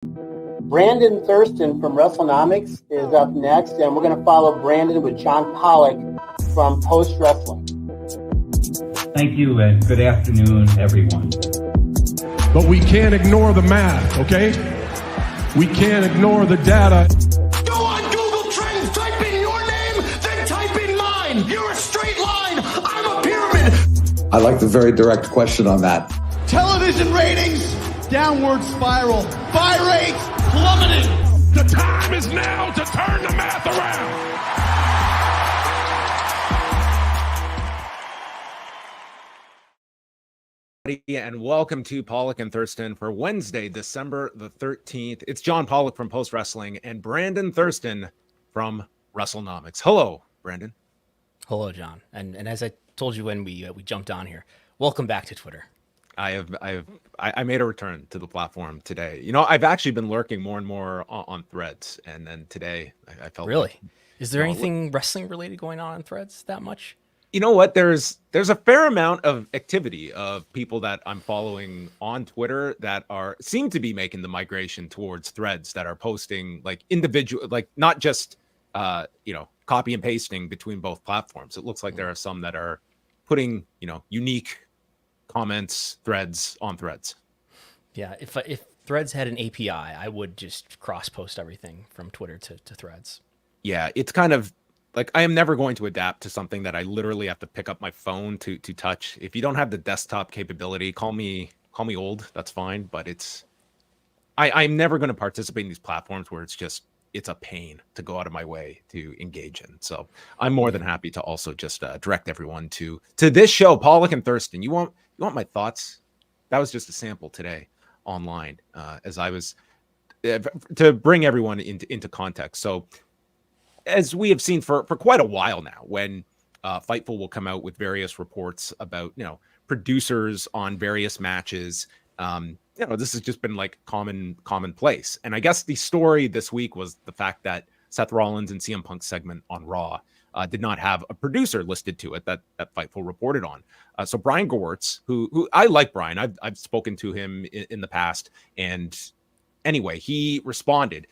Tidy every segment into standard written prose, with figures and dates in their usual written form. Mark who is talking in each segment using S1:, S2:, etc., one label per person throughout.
S1: Brandon Thurston from Wrestlenomics is up next, and we're going to follow Brandon with John Pollock from Post Wrestling.
S2: Thank you, and good afternoon, everyone.
S3: But we can't ignore the math, okay? We can't ignore the data.
S4: Go on Google Trends, type in your name, then type in mine. You're a straight line, I'm a pyramid.
S5: I like the very direct question on that.
S4: Television ratings, downward spiral. Buy rates, plummeting.
S3: The time is now to turn the math around.
S6: And welcome to Pollock and Thurston for Wednesday, December the 13th. It's John Pollock from Post Wrestling and Brandon Thurston from Wrestlenomics. Hello, Brandon.
S7: Hello, John. And as I told you when we jumped on here, welcome back to Twitter.
S6: I made a return to the platform today. You know, I've actually been lurking more and more on Threads, and then today I felt
S7: really. Is there anything wrestling related going on Threads that much?
S6: You know what? There's a fair amount of activity of people that I'm following on Twitter that seem to be making the migration towards Threads, that are posting like individual, like not just copy and pasting between both platforms. It looks like there are some that are putting unique comments, threads on Threads.
S7: Yeah, if Threads had an API, I would just cross post everything from Twitter to Threads. Yeah,
S6: it's kind of like I am never going to adapt to something that I literally have to pick up my phone to touch. If you don't have the desktop capability, call me old. That's fine. But I'm never going to participate in these platforms where it's a pain to go out of my way to engage in. So I'm more than happy to also just direct everyone to this show, Pollock and Thurston. You want my thoughts? That was just a sample today online, as I was to bring everyone into context. So, as we have seen for quite a while now, when Fightful will come out with various reports about producers on various matches, this has just been like commonplace. And I guess the story this week was the fact that Seth Rollins and CM Punk's segment on Raw did not have a producer listed to it that Fightful reported on. So Brian Gewirtz, who I like Brian, I've spoken to him in the past, and anyway, he responded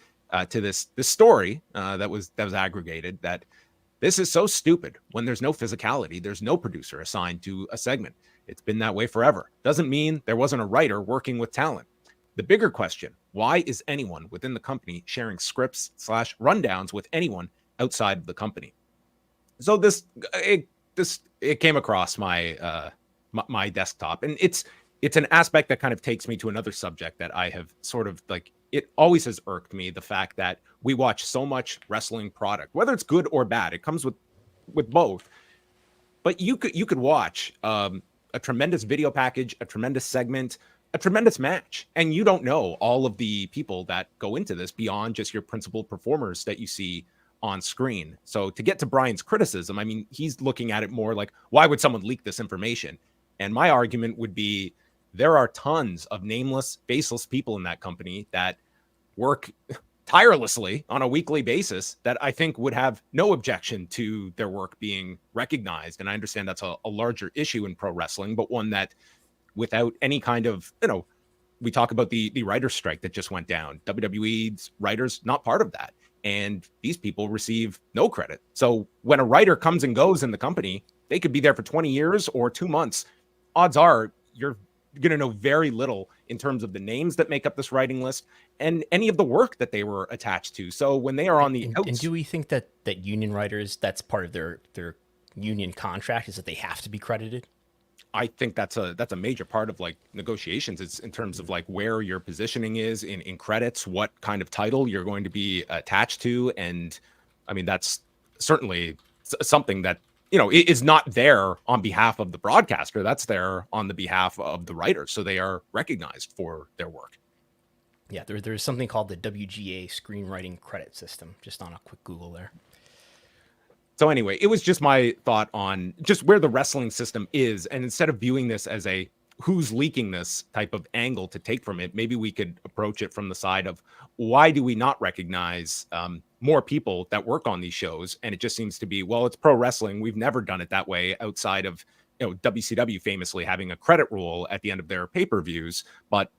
S6: to this story that was aggregated, that this is so stupid. When there's no physicality, there's no producer assigned to a segment. It's been that way forever. Doesn't mean there wasn't a writer working with talent. The bigger question, why is anyone within the company sharing scripts / rundowns with anyone outside of the company? So it came across my my desktop, and it's an aspect that kind of takes me to another subject that I have sort of like, it always has irked me, the fact that we watch so much wrestling product, whether it's good or bad. It comes with both. But you could watch a tremendous video package, a tremendous segment, a tremendous match, and you don't know all of the people that go into this beyond just your principal performers that you see on screen. So to get to Brian's criticism, I mean, he's looking at it more like, why would someone leak this information? And my argument would be, there are tons of nameless, faceless people in that company that work tirelessly on a weekly basis that I think would have no objection to their work being recognized. And I understand that's a larger issue in pro wrestling, but one that, without any kind of, we talk about the writer's strike that just went down. WWE's writers, not part of that. And these people receive no credit. So when a writer comes and goes in the company, they could be there for 20 years or 2 months. Odds are you're going to know very little in terms of the names that make up this writing list and any of the work that they were attached to. So when they are on the outs,
S7: and do we think that union writers, that's part of their union contract, is that they have to be credited?
S6: I think that's a major part of like negotiations. It's in terms of like where your positioning is in credits, what kind of title you're going to be attached to. And I mean, that's certainly something that, is not there on behalf of the broadcaster. That's there on the behalf of the writers. So they are recognized for their work.
S7: Yeah, there's something called the WGA screenwriting credit system, just on a quick Google there.
S6: So anyway, it was just my thought on just where the wrestling system is. And instead of viewing this as a who's leaking this type of angle to take from it, maybe we could approach it from the side of, why do we not recognize more people that work on these shows? And it just seems to be, well, it's pro wrestling. We've never done it that way outside of, WCW famously having a credit rule at the end of their pay-per-views. But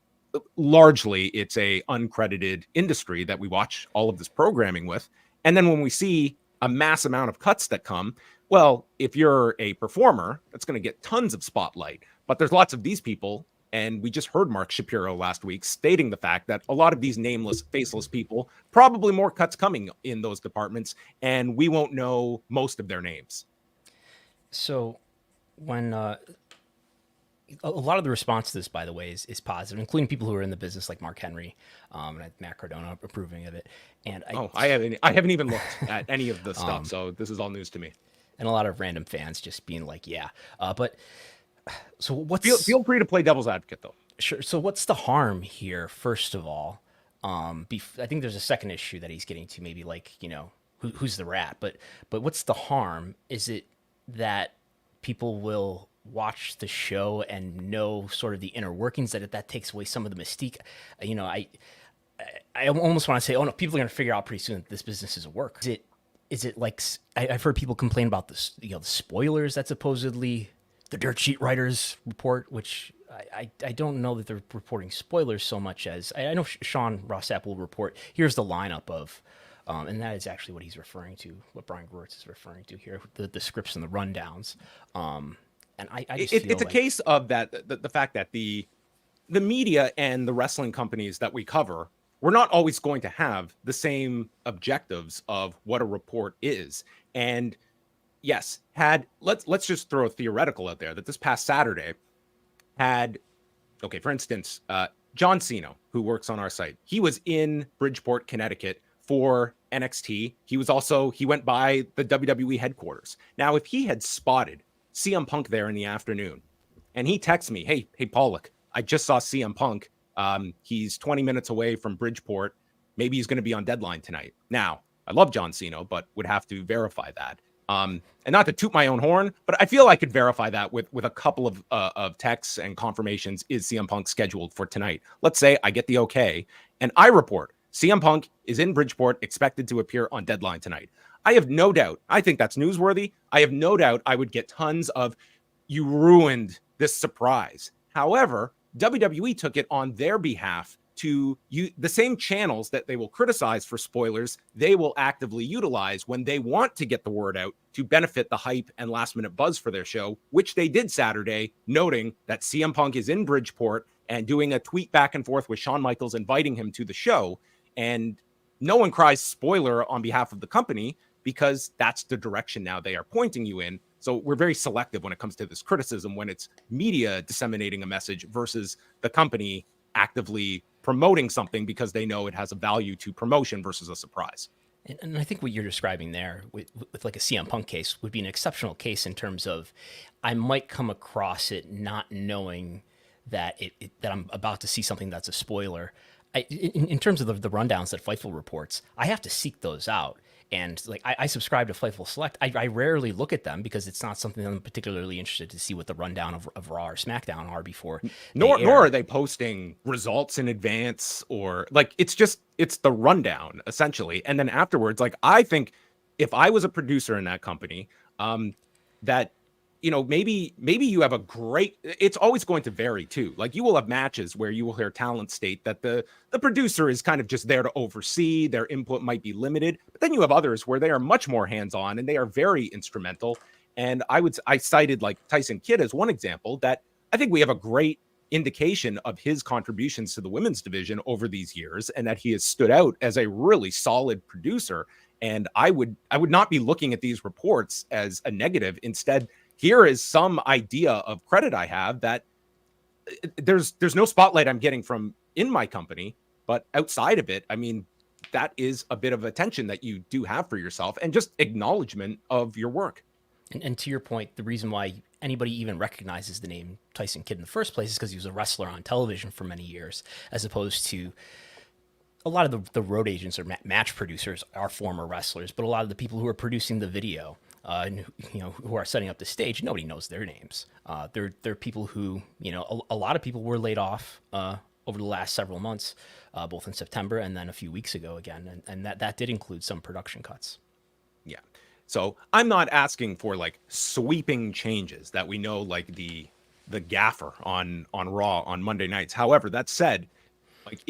S6: largely it's a uncredited industry that we watch all of this programming with. And then when we see a mass amount of cuts that come, well, if you're a performer, that's going to get tons of spotlight. But there's lots of these people, and we just heard Mark Shapiro last week stating the fact that a lot of these nameless, faceless people, probably more cuts coming in those departments, and we won't know most of their names.
S7: So when a lot of the response to this, by the way, is positive, including people who are in the business like Mark Henry and Matt Cardona approving of it. And
S6: I haven't even looked at any of the stuff, so this is all news to me.
S7: And a lot of random fans just being like, yeah. But so what's...
S6: Feel free to play devil's advocate, though.
S7: Sure. So what's the harm here, first of all? I think there's a second issue that he's getting to, maybe like, who's the rat? But what's the harm? Is it that people will watch the show and know sort of the inner workings, that takes away some of the mystique? I almost want to say, oh no, people are going to figure out pretty soon that this business is a work. Is it like, I've heard people complain about this, the spoilers that supposedly the dirt sheet writers report, which I don't know that they're reporting spoilers so much as I know Sean Rossap will report, here's the lineup of, and that is actually what he's referring to, what Brian Gewirtz is referring to here, the scripts and the rundowns. And I just feel
S6: it's a case of that the fact that the media and the wrestling companies that we cover, we're not always going to have the same objectives of what a report is. And yes, let's just throw a theoretical out there that this past Saturday had, okay, for instance, John Cena, who works on our site, he was in Bridgeport, Connecticut for NXT. He went by the WWE headquarters. Now, if he had spotted CM Punk there in the afternoon, and he texts me, hey, Pollock, I just saw CM Punk. He's 20 minutes away from Bridgeport. Maybe he's going to be on Deadline tonight. Now, I love John Cena, but would have to verify that. And not to toot my own horn, but I feel I could verify that with a couple of texts and confirmations. Is CM Punk scheduled for tonight? Let's say I get the okay, and I report CM Punk is in Bridgeport, expected to appear on Deadline tonight. I have no doubt. I think that's newsworthy. I have no doubt I would get tons of, you ruined this surprise. However, WWE took it on their behalf to the same channels that they will criticize for spoilers, they will actively utilize when they want to get the word out to benefit the hype and last minute buzz for their show, which they did Saturday, noting that CM Punk is in Bridgeport and doing a tweet back and forth with Shawn Michaels, inviting him to the show. And no one cries spoiler on behalf of the company because that's the direction now they are pointing you in. So we're very selective when it comes to this criticism, when it's media disseminating a message versus the company actively promoting something because they know it has a value to promotion versus a surprise.
S7: And I think what you're describing there with like a CM Punk case would be an exceptional case in terms of I might come across it not knowing that that I'm about to see something that's a spoiler. In terms of the rundowns that Fightful reports, I have to seek those out. And like I subscribe to Fightful Select. I rarely look at them because it's not something I'm particularly interested to see what the rundown of Raw or SmackDown are before.
S6: Nor are they posting results in advance or like it's the rundown essentially. And then afterwards, like I think if I was a producer in that company, that maybe you have a great, it's always going to vary too. Like you will have matches where you will hear talent state that the producer is kind of just there to oversee, their input might be limited, but then you have others where they are much more hands-on and they are very instrumental. And I cited like Tyson Kidd as one example that I think we have a great indication of his contributions to the women's division over these years and that he has stood out as a really solid producer. And I would not be looking at these reports as a negative. Instead, here is some idea of credit I have that there's no spotlight I'm getting from in my company, but outside of it, I mean, that is a bit of attention that you do have for yourself and just acknowledgement of your work.
S7: And to your point, the reason why anybody even recognizes the name Tyson Kidd in the first place is because he was a wrestler on television for many years, as opposed to a lot of the road agents or match producers are former wrestlers, but a lot of the people who are producing the video, and who are setting up the stage, nobody knows their names. They're people who, a lot of people were laid off over the last several months, both in September and then a few weeks ago again, and that did include some production cuts.
S6: Yeah. So I'm not asking for like sweeping changes that we know, like the gaffer on Raw on Monday nights. However, that said, Like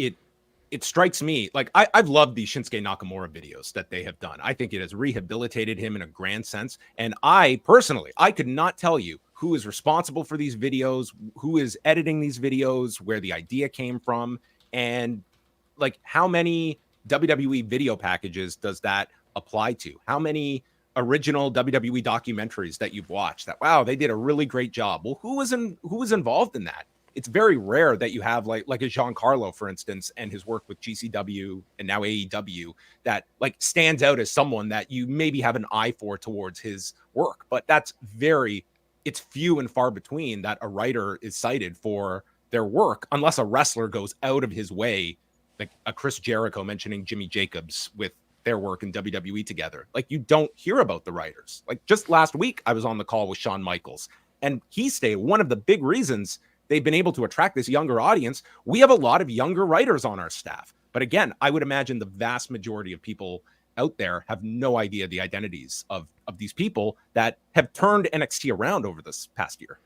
S6: it strikes me like I've loved the Shinsuke Nakamura videos that they have done. I think it has rehabilitated him in a grand sense. And I personally, I could not tell you who is responsible for these videos, who is editing these videos, where the idea came from, and like how many WWE video packages does that apply to? How many original WWE documentaries that you've watched that, wow, they did a really great job? Well, who was involved in that? It's very rare that you have like a Giancarlo, for instance, and his work with GCW and now AEW that like stands out as someone that you maybe have an eye for towards his work. But it's few and far between that a writer is cited for their work, unless a wrestler goes out of his way, like a Chris Jericho mentioning Jimmy Jacobs with their work in WWE together. Like you don't hear about the writers. Like just last week, I was on the call with Shawn Michaels, and he stated one of the big reasons they've been able to attract this younger audience. We have a lot of younger writers on our staff. But again, I would imagine the vast majority of people out there have no idea the identities of these people that have turned NXT around over this past year.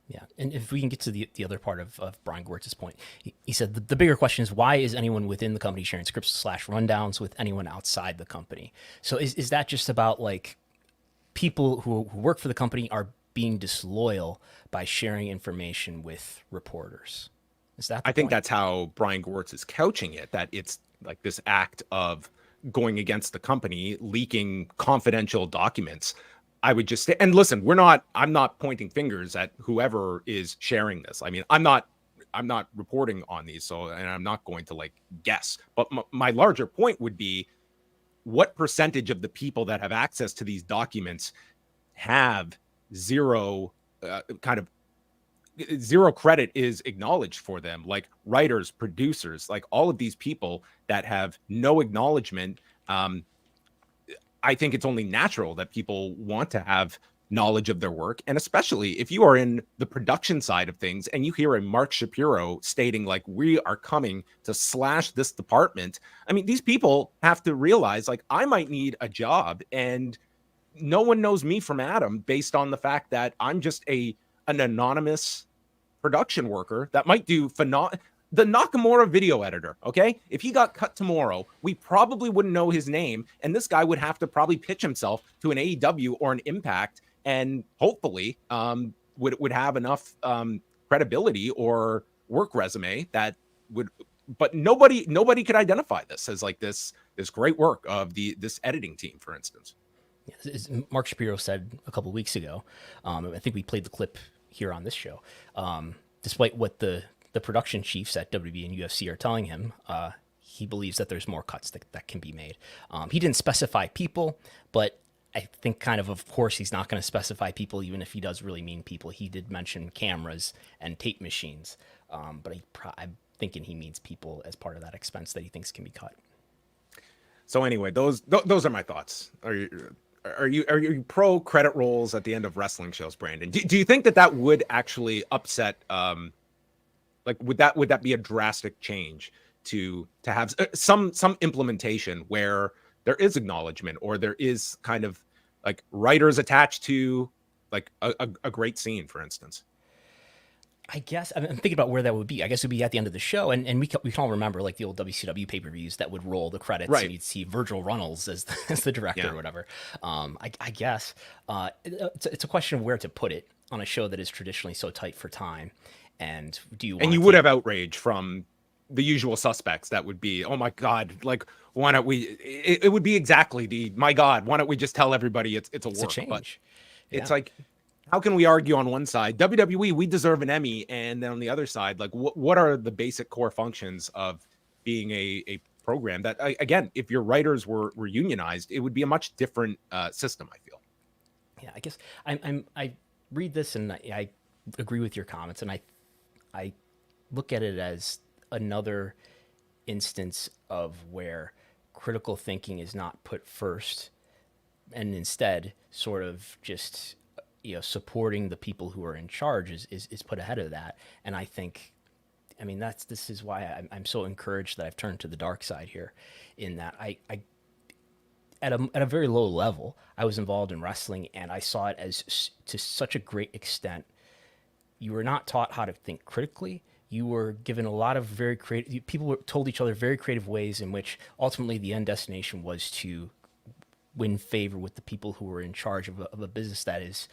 S7: Yeah, and if we can get to the other part of Brian Gewirtz's point, he said the bigger question is, why is anyone within the company sharing scripts / rundowns with anyone outside the company? So is that just about like people who work for the company are being disloyal by sharing information with reporters? Is that the
S6: think
S7: point?
S6: that's how Brian Gewirtz is couching it, that it's like this act of going against the company, leaking confidential documents. I would just say, and listen, I'm not pointing fingers at whoever is sharing this. I mean, I'm not reporting on these, and I'm not going to like guess, but my larger point would be, what percentage of the people that have access to these documents have zero credit is acknowledged for them, like writers, producers, like all of these people that have no acknowledgement. I think it's only natural that people want to have knowledge of their work. And especially if you are in the production side of things and you hear a Mark Shapiro stating like, we are coming to slash this department. I mean, these people have to realize like, I might need a job, and no one knows me from Adam based on the fact that I'm just an anonymous production worker that might do the Nakamura video editor, okay? If he got cut tomorrow, we probably wouldn't know his name, and this guy would have to probably pitch himself to an AEW or an Impact, and hopefully would have enough credibility or work resume that would. But nobody could identify this as like this great work of this editing team, for instance.
S7: As Mark Shapiro said a couple of weeks ago, I think we played the clip here on this show. Despite what the production chiefs at WWE and UFC are telling him, he believes that there's more cuts that can be made. He didn't specify people, but I think of course, he's not going to specify people, even if he does really mean people. He did mention cameras and tape machines, but I'm thinking he means people as part of that expense that he thinks can be cut.
S6: So anyway, those are my thoughts. Are you pro credit rolls at the end of wrestling shows, Brandon? Do you think that would actually upset? Like, would that be a drastic change to have some implementation where there is acknowledgement, or there is kind of like writers attached to like a great scene, for instance?
S7: I guess I'm thinking about where that would be. I guess it would be at the end of the show, and we can all remember like the old WCW pay-per-views that would roll the credits,
S6: right,
S7: and you'd see Virgil Runnels as the director, or whatever. I guess it's a question of where to put it on a show that is traditionally so tight for time. And you
S6: would have outrage from the usual suspects that would be, oh my God, like, why don't we? It would be exactly my God, why don't we just tell everybody it's a work?
S7: Change.
S6: But it's like, how can we argue on one side, WWE, we deserve an Emmy, and then on the other side, like, what are the basic core functions of being a program that, again, if your writers were unionized, it would be a much different system, I feel.
S7: Yeah, I guess I read this and I agree with your comments, and I look at it as another instance of where critical thinking is not put first, and instead sort of just supporting the people who are in charge is put ahead of that. And I think, this is why I'm so encouraged that I've turned to the dark side here, in that I at a very low level, I was involved in wrestling, and I saw it as to such a great extent. You were not taught how to think critically. you were given a lot of very creative. People told each other very creative ways in which ultimately the end destination was to win favor with the people who were in charge of a business that is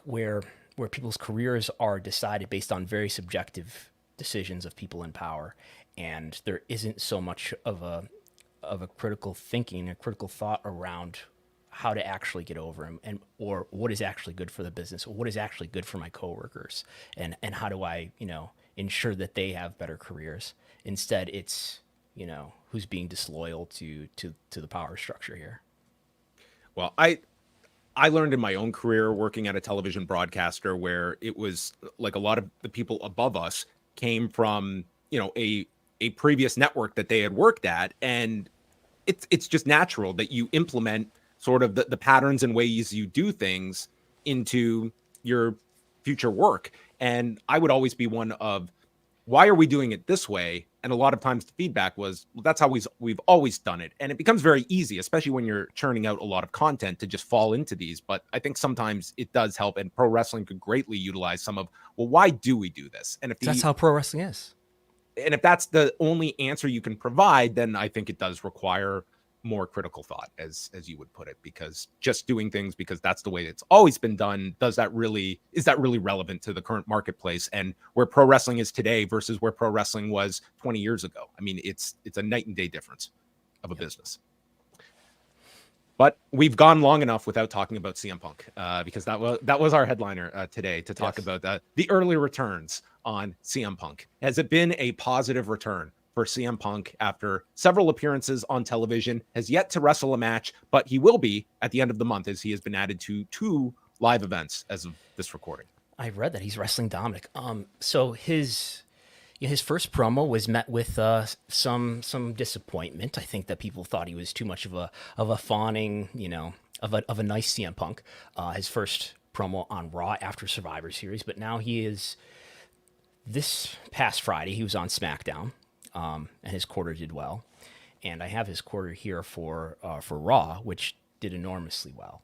S7: where people's careers are decided based on very subjective decisions of people in power, and there isn't so much of a critical thinking, a critical thought around how to actually get over him, or what is actually good for the business, or what is actually good for my coworkers, and how do I ensure that they have better careers. Instead, it's who's being disloyal to the power structure here.
S6: Well, I learned in my own career working at a television broadcaster where it was like a lot of the people above us came from, a previous network that they had worked at. And it's just natural that you implement sort of the patterns and ways you do things into your future work. And I would always be one of, why are we doing it this way? And a lot of times the feedback was, well, that's how we've always done it. And it becomes very easy, especially when you're churning out a lot of content, to just fall into these. But I think sometimes it does help, and pro wrestling could greatly utilize some of, well, why do we do this? And if
S7: that's how pro wrestling is.
S6: And if that's the only answer you can provide, then I think it does require more critical thought, as you would put it, because just doing things because that's the way it's always been done, is that really relevant to the current marketplace and where pro wrestling is today versus where pro wrestling was 20 years ago? I mean, it's a night and day difference of a business. But we've gone long enough without talking about CM Punk, because that was our headliner today, to talk about the early returns on CM Punk. Has it been a positive return for CM Punk after several appearances on television? Has yet to wrestle a match, but he will be at the end of the month, as he has been added to 2 live events as of this recording.
S7: I read that he's wrestling Dominic. So his first promo was met with some disappointment. I think that people thought he was too much of a fawning, of a nice CM Punk. His first promo on Raw after Survivor Series, but now he is. This past Friday, he was on SmackDown. And his quarter did well, and I have his quarter here for Raw, which did enormously well.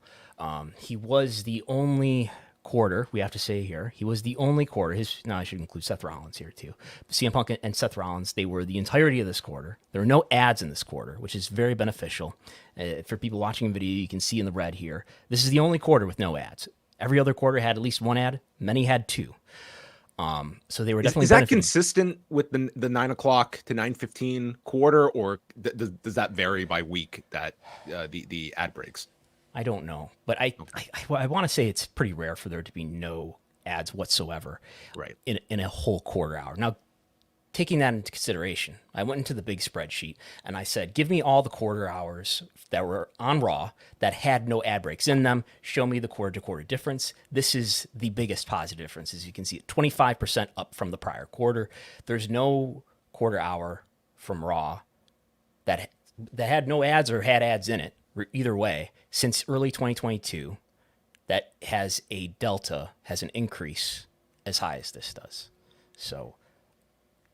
S7: He was the only quarter, we have to say here, he was the only quarter. I should include Seth Rollins here too. CM Punk and Seth Rollins, they were the entirety of this quarter. There were no ads in this quarter, which is very beneficial. For people watching the video, you can see in the red here, this is the only quarter with no ads. Every other quarter had at least 1 ad. Many had 2. So they were definitely.
S6: Is that consistent with the 9 o'clock to 9:15 quarter, or does that vary by week? That the ad breaks.
S7: I don't know, but I want to say it's pretty rare for there to be no ads whatsoever,
S6: right?
S7: In a whole quarter hour. Now, taking that into consideration, I went into the big spreadsheet and I said, give me all the quarter hours that were on Raw that had no ad breaks in them. Show me the quarter-to-quarter difference. This is the biggest positive difference. As you can see, 25% up from the prior quarter. There's no quarter hour from Raw that had no ads or had ads in it, either way, since early 2022 that has a delta, has an increase as high as this does. So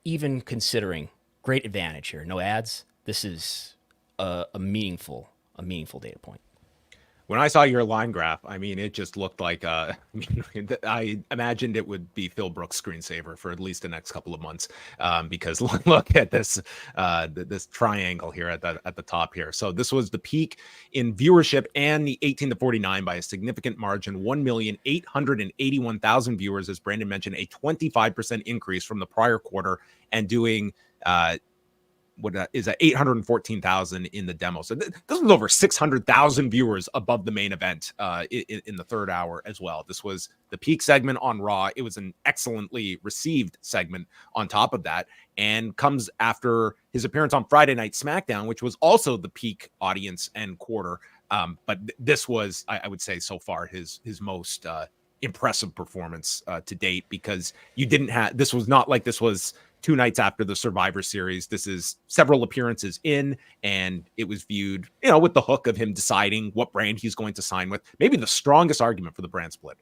S7: even considering great advantage here, no ads, this is a meaningful data point.
S6: When I saw your line graph, I mean, it just looked like I imagined it would be Phil Brooks' screensaver for at least the next couple of months, because look at this this triangle here at the top here. So this was the peak in viewership and the 18 to 49 by a significant margin, 1,881,000 viewers, as Brandon mentioned, a 25% increase from the prior quarter, and doing what is at 814,000 in the demo. So this was over 600,000 viewers above the main event in the third hour as well. This was the peak segment on Raw. It was an excellently received segment on top of that, and comes after his appearance on Friday Night SmackDown, which was also the peak audience and quarter. But this was, I would say, so far his most impressive performance to date, because this was not like this was 2 nights after the Survivor Series. This is several appearances in, and it was viewed, with the hook of him deciding what brand he's going to sign with. Maybe the strongest argument for the brand split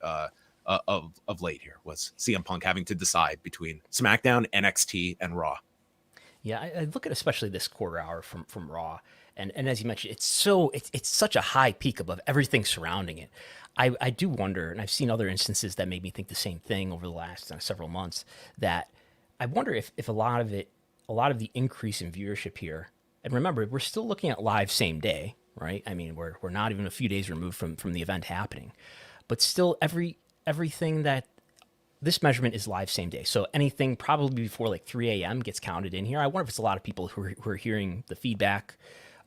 S6: of late here was CM Punk having to decide between SmackDown, NXT, and Raw.
S7: Yeah, I look at especially this quarter hour from Raw, and as you mentioned, it's such a high peak above everything surrounding it. I do wonder, and I've seen other instances that made me think the same thing over the last several months, that I wonder if a lot of the increase in viewership here, and remember, we're still looking at live same day, right? I mean, we're not even a few days removed from the event happening, but still everything that this measurement is live same day. So anything probably before like 3 a.m. gets counted in here. I wonder if it's a lot of people who are hearing the feedback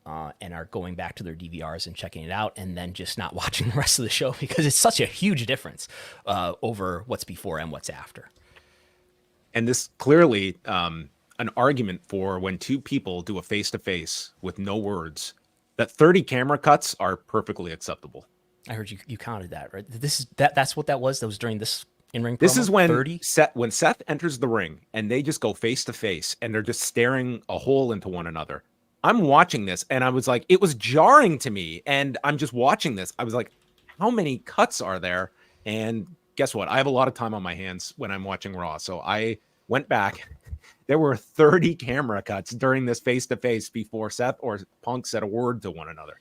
S7: and are going back to their DVRs and checking it out and then just not watching the rest of the show because it's such a huge difference over what's before and what's after.
S6: And this clearly an argument for when two people do a face-to-face with no words, that 30 camera cuts are perfectly acceptable.
S7: I heard you counted that, right? That's what that was. That was during this in-ring promo?
S6: This is when
S7: 30?
S6: Seth enters the ring and they just go face-to-face and they're just staring a hole into one another. I'm watching this and I was like, it was jarring to me. And I'm just watching this. I was like, how many cuts are there? And guess what? I have a lot of time on my hands when I'm watching Raw. So I went back. There were 30 camera cuts during this face-to-face before Seth or Punk said a word to one another.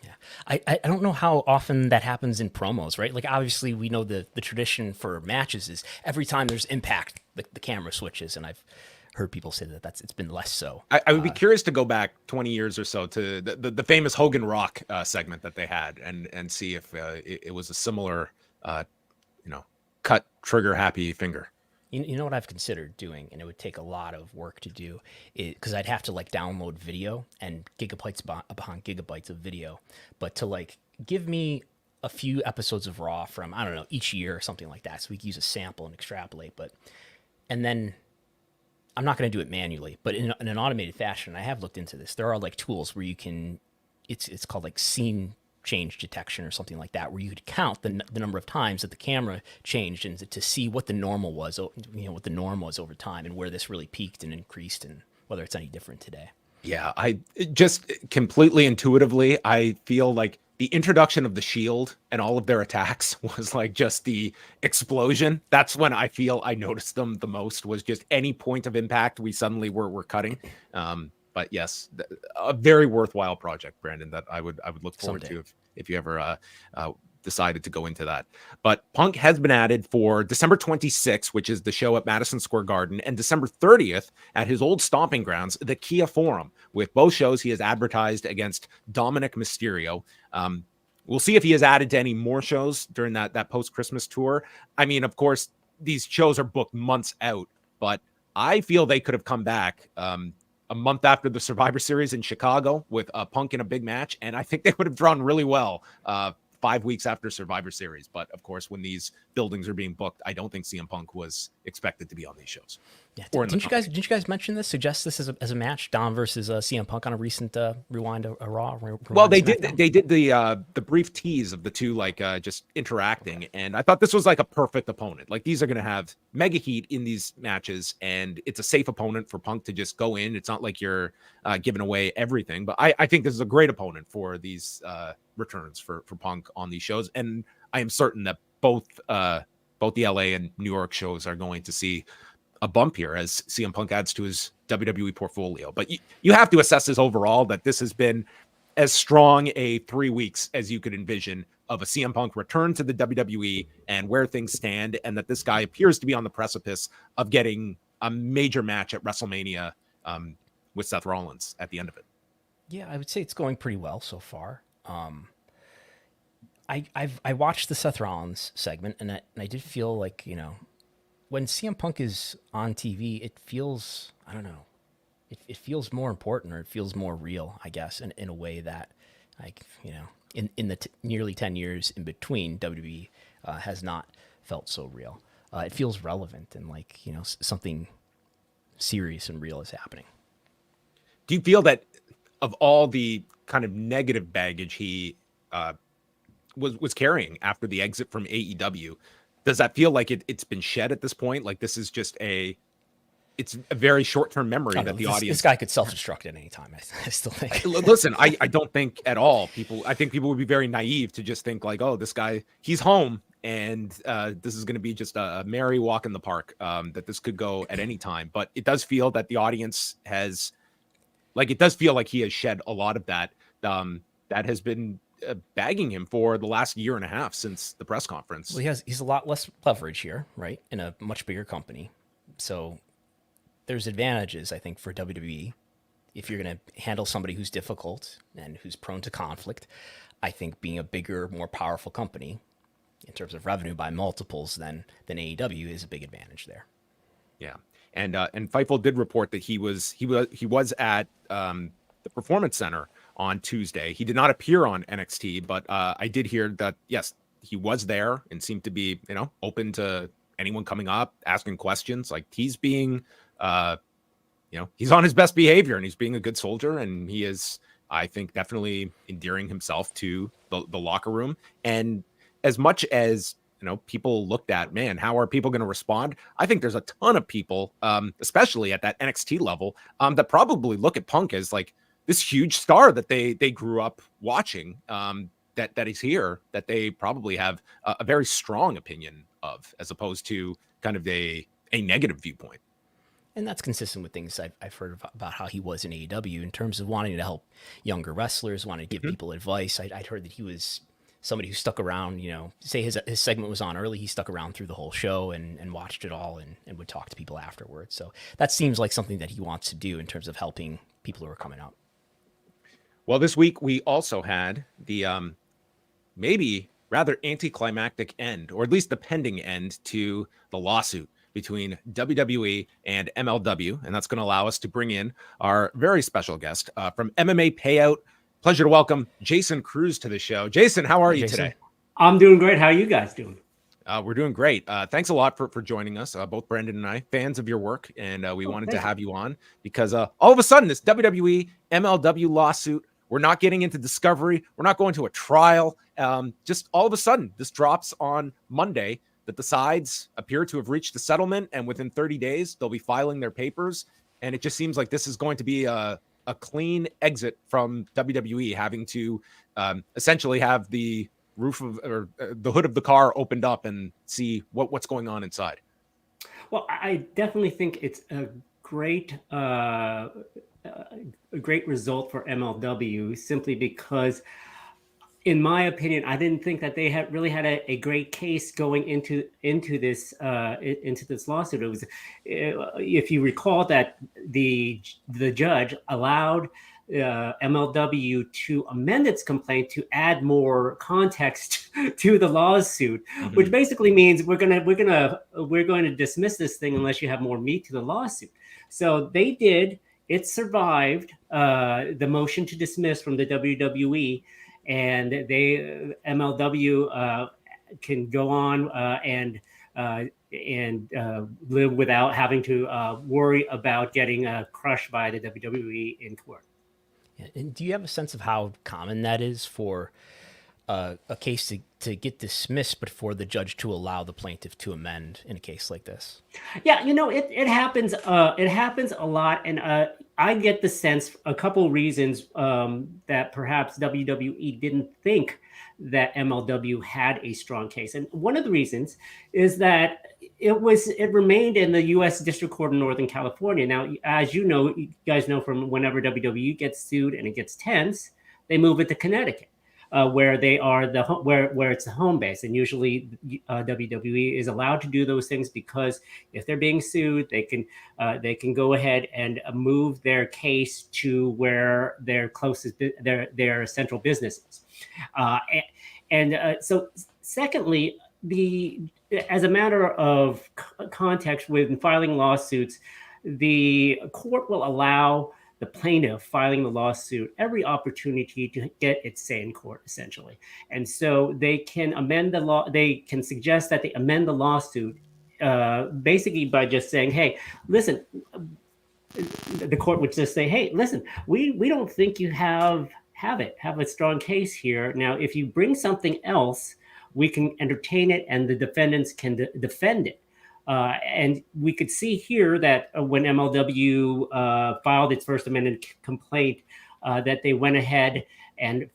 S7: Yeah. I don't know how often that happens in promos, right? Like, obviously, we know the tradition for matches is every time there's impact, the camera switches. And I've heard people say that it's been less so.
S6: I would be curious to go back 20 years or so to the famous Hogan Rock segment that they had and see if it was a similar, cut trigger happy finger.
S7: You know what I've considered doing, and it would take a lot of work to do, because I'd have to like download video and gigabytes upon gigabytes of video, but to give me a few episodes of Raw from, I don't know, each year or something like that, so we can use a sample and extrapolate. And then I'm not going to do it manually, but in an automated fashion. I have looked into this. There are tools where you can, it's called scene change detection or something like that, where you could count the number of times that the camera changed and to see what the normal was, what the norm was over time and where this really peaked and increased and whether it's any different today.
S6: Yeah, I just completely intuitively, I feel like the introduction of the Shield and all of their attacks was just the explosion. That's when I feel I noticed them the most, was just any point of impact we suddenly were cutting. But yes, a very worthwhile project, Brandon, that I would look forward to if you ever decided to go into that. But Punk has been added for December 26th, which is the show at Madison Square Garden, and December 30th at his old stomping grounds, the Kia Forum. With both shows, he has advertised against Dominic Mysterio. We'll see if he has added to any more shows during that post-Christmas tour. I mean, of course, these shows are booked months out, but I feel they could have come back a month after the Survivor Series in Chicago with Punk in a big match, and I think they would have drawn really well 5 weeks after Survivor Series. But of course, when these buildings are being booked, I don't think CM Punk was expected to be on these shows.
S7: Yeah, didn't you guys mention this? Suggest this as a match, Dom versus CM Punk on a recent Rewind a Raw?
S6: Well, they did the brief tease of the two just interacting, and I thought this was a perfect opponent. These are going to have mega heat in these matches, and it's a safe opponent for Punk to just go in. It's not like you're giving away everything, but I think this is a great opponent for these returns for Punk on these shows, and I am certain that both the LA and New York shows are going to see a bump here as CM Punk adds to his WWE portfolio. But you have to assess this overall, that this has been as strong a 3 weeks as you could envision of a CM Punk return to the WWE and where things stand, and that this guy appears to be on the precipice of getting a major match at WrestleMania with Seth Rollins at the end of it.
S7: Yeah, I would say it's going pretty well so far. I watched the Seth Rollins segment, and I did feel when CM Punk is on TV, it feels, I don't know, it feels more important, or it feels more real, I guess, in a way that, in the nearly 10 years in between, WWE has not felt so real. It feels relevant and something serious and real is happening.
S6: Do you feel that of all the kind of negative baggage he was carrying after the exit from AEW, does that feel like it's been shed at this point? This is just it's a very short-term memory that the audience.
S7: This guy could self-destruct at any time. I still think.
S6: Listen, I don't think at all I think people would be very naive to just think oh, this guy, he's home, and this is going to be just a merry walk in the park. That this could go at any time, but it does feel that the audience has, it does feel like he has shed a lot of that. That has been bagging him for the last year and a half since the press conference.
S7: Well, he's a lot less leverage here, right? In a much bigger company. So there's advantages, I think, for WWE if you're going to handle somebody who's difficult and who's prone to conflict. I think being a bigger, more powerful company in terms of revenue by multiples than AEW is a big advantage there.
S6: Yeah, and Fightful did report that he was at the Performance Center on Tuesday. He did not appear on NXT, but I did hear that yes, he was there and seemed to be open to anyone coming up asking questions. Like he's being he's on his best behavior and he's being a good soldier, and he is, I think, definitely endearing himself to the locker room. And as much as people looked at, man, how are people going to respond? I think there's a ton of people, especially at that NXT level, that probably look at Punk as like this huge star that they grew up watching, that is here, that they probably have a very strong opinion of, as opposed to kind of a negative viewpoint.
S7: And that's consistent with things I've heard about how he was in AEW in terms of wanting to help younger wrestlers, wanting to give people advice. I'd heard that he was somebody who stuck around, say his segment was on early, he stuck around through the whole show and watched it all and would talk to people afterwards. So that seems like something that he wants to do in terms of helping people who are coming up.
S6: Well, this week we also had the maybe rather anticlimactic end, or at least the pending end to the lawsuit between WWE and MLW. And that's going to allow us to bring in our very special guest from MMA Payout. Pleasure to welcome Jason Cruz to the show. Jason, how are you today?
S8: I'm doing great. How are you guys doing?
S6: We're doing great. Thanks a lot for joining us. Both Brandon and I, fans of your work, and we wanted to have you on because all of a sudden this WWE MLW lawsuit, we're not getting into discovery. We're not going to a trial. Just all of a sudden this drops on Monday that the sides appear to have reached a settlement, and within 30 days they'll be filing their papers. And it just seems like this is going to be a clean exit from WWE, having to essentially have the roof of or the hood of the car opened up and see what's going on inside.
S8: Well, I definitely think it's a great result for MLW, simply because, in my opinion, I didn't think that they had a great case going into this lawsuit. It was, if you recall, that the judge allowed MLW to amend its complaint to add more context to the lawsuit, which basically means we're going to dismiss this thing unless you have more meat to the lawsuit. So they did. It survived the motion to dismiss from the WWE. And MLW can go on and live without having to worry about getting crushed by the WWE in court.
S7: And do you have a sense of how common that is for a case to get dismissed, but for the judge to allow the plaintiff to amend in a case like this?
S8: Yeah, it happens. It happens a lot, and I get the sense, a couple reasons, that perhaps WWE didn't think that MLW had a strong case, and one of the reasons is that it remained in the U.S. District Court in Northern California. Now, as you guys know, from whenever WWE gets sued and it gets tense, they move it to Connecticut, where they are where it's the home base. And usually WWE is allowed to do those things because if they're being sued, they can go ahead and move their case to where their closest their central business is. So secondly, as a matter of context, when filing lawsuits, the court will allow the plaintiff filing the lawsuit every opportunity to get its say in court, essentially. And so they can amend the law. They can suggest that they amend the lawsuit basically by just saying, hey, listen, the court would just say, hey, listen, we don't think you have a strong case here. Now, if you bring something else, we can entertain it and the defendants can defend it. And we could see here that when MLW filed its first amended complaint, that they went ahead and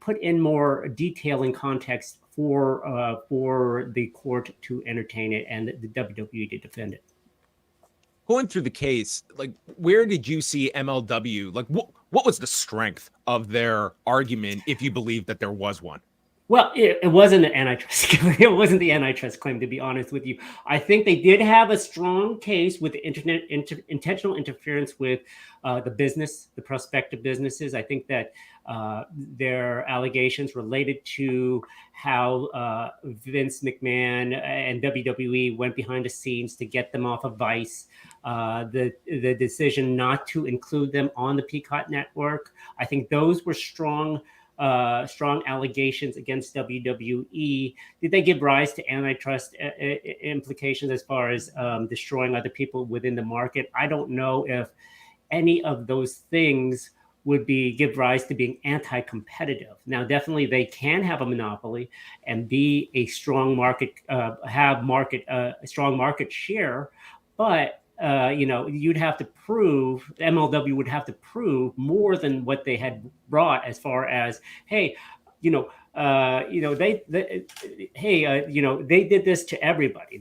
S8: put in more detail and context for the court to entertain it and the WWE to defend it.
S6: Going through the case, like, where did you see MLW? Like, what was the strength of their argument, if you believe that there was one?
S8: Well, it wasn't an antitrust. It wasn't the antitrust claim, to be honest with you. I think they did have a strong case with the intentional interference with the prospective businesses. I think that their allegations related to how Vince McMahon and WWE went behind the scenes to get them off of Vice. The decision not to include them on the Peacock network. I think those were strong allegations against WWE. Did they give rise to antitrust implications as far as destroying other people within the market? I don't know if any of those things would give rise to being anti-competitive. Now, definitely they can have a monopoly and be a strong market, a strong market share, but you'd have to prove, MLW would have to prove more than what they had brought as far as, hey, they did this to everybody.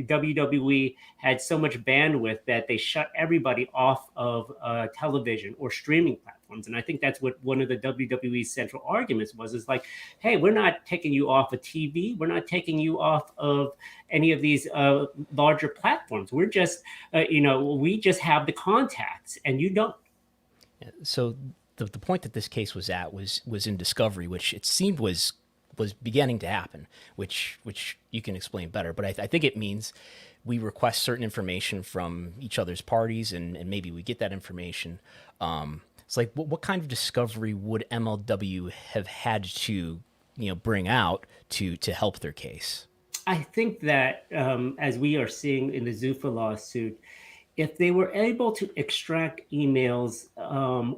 S8: WWE had so much bandwidth that they shut everybody off of television or streaming platforms. And I think that's what one of the WWE's central arguments was, is like, hey, we're not taking you off of TV. We're not taking you off of any of these larger platforms. We're just, we just have the contacts and you don't.
S7: So the point that this case was at was in discovery, which it seemed was beginning to happen, which you can explain better. But I think it means we request certain information from each other's parties, and maybe we get that information. It's like, what kind of discovery would MLW have had to bring out to help their case?
S8: I think that as we are seeing in the Zuffa lawsuit, if they were able to extract emails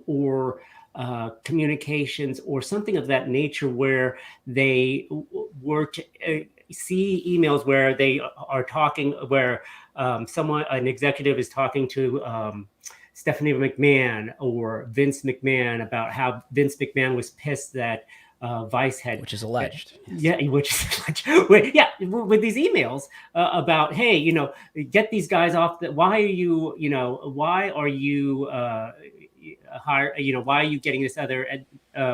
S8: or communications or something of that nature, where they were to see emails where they are talking, where an executive is talking to Stephanie McMahon or Vince McMahon about how Vince McMahon was pissed that Vice had,
S7: which is alleged.
S8: Which is alleged. With these emails about, hey, get these guys off. Why are you why are you getting this other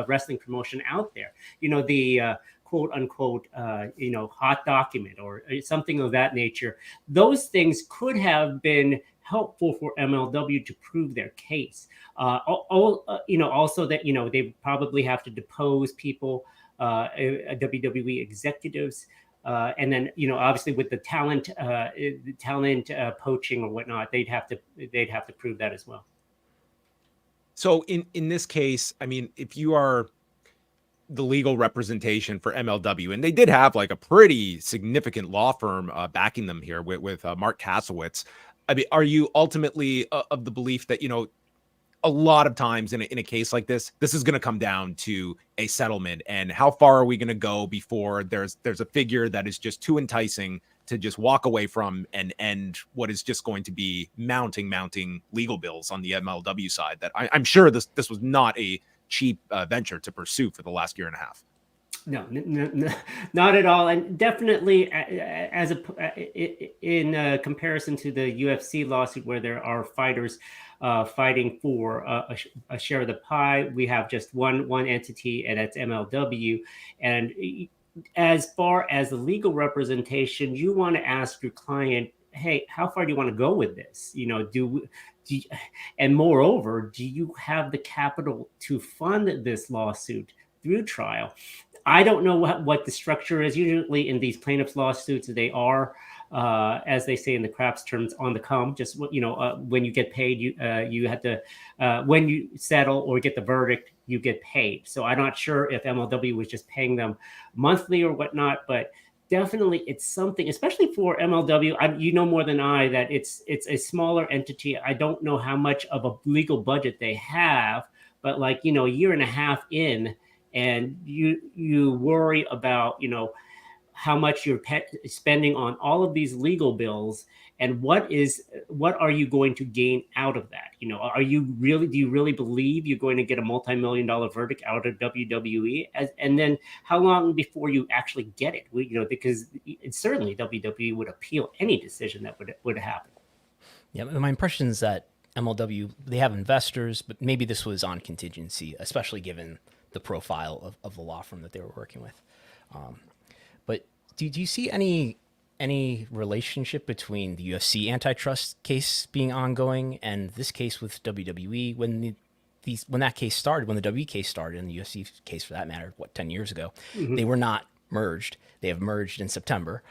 S8: wrestling promotion out there? The quote unquote, hot document or something of that nature. Those things could have been helpful for MLW to prove their case. Also that, they probably have to depose people, WWE executives. And then, obviously with the talent poaching or whatnot, they'd have to prove that as well.
S6: So in this case, I mean, if you are the legal representation for MLW, and they did have like a pretty significant law firm backing them here with Mark Kasowitz, I mean, are you ultimately of the belief that, a lot of times in a case like this is going to come down to a settlement, and how far are we going to go before there's a figure that is just too enticing to just walk away from and end what is just going to be mounting legal bills on the MLW side that I'm sure this was not a cheap venture to pursue for the last year and a half.
S8: No, not at all. And definitely in comparison to the UFC lawsuit, where there are fighters fighting for a share of the pie, we have just one entity, and that's MLW. And as far as the legal representation, you want to ask your client, hey, how far do you want to go with this? And moreover, do you have the capital to fund this lawsuit through trial? I don't know what the structure is. Usually in these plaintiffs' lawsuits, they are, as they say in the craps terms, on the come. Just when you get paid, you have to when you settle or get the verdict, you get paid. So I'm not sure if MLW was just paying them monthly or whatnot, but definitely it's something, especially for MLW. More than I that it's a smaller entity. I don't know how much of a legal budget they have, but a year and a half in. And you worry about, how much you're spending on all of these legal bills, and what are you going to gain out of that? Do you really believe you're going to get a multi-million-dollar verdict out of WWE? And then how long before you actually get it? Because certainly WWE would appeal any decision that would happen.
S7: Yeah, my impression is that MLW, they have investors, but maybe this was on contingency, especially given the profile of the law firm that they were working with. But do you see any relationship between the UFC antitrust case being ongoing and this case with WWE? When that case started, when the WWE case started, and the UFC case for that matter, 10 years ago, they were not merged. They have merged in September.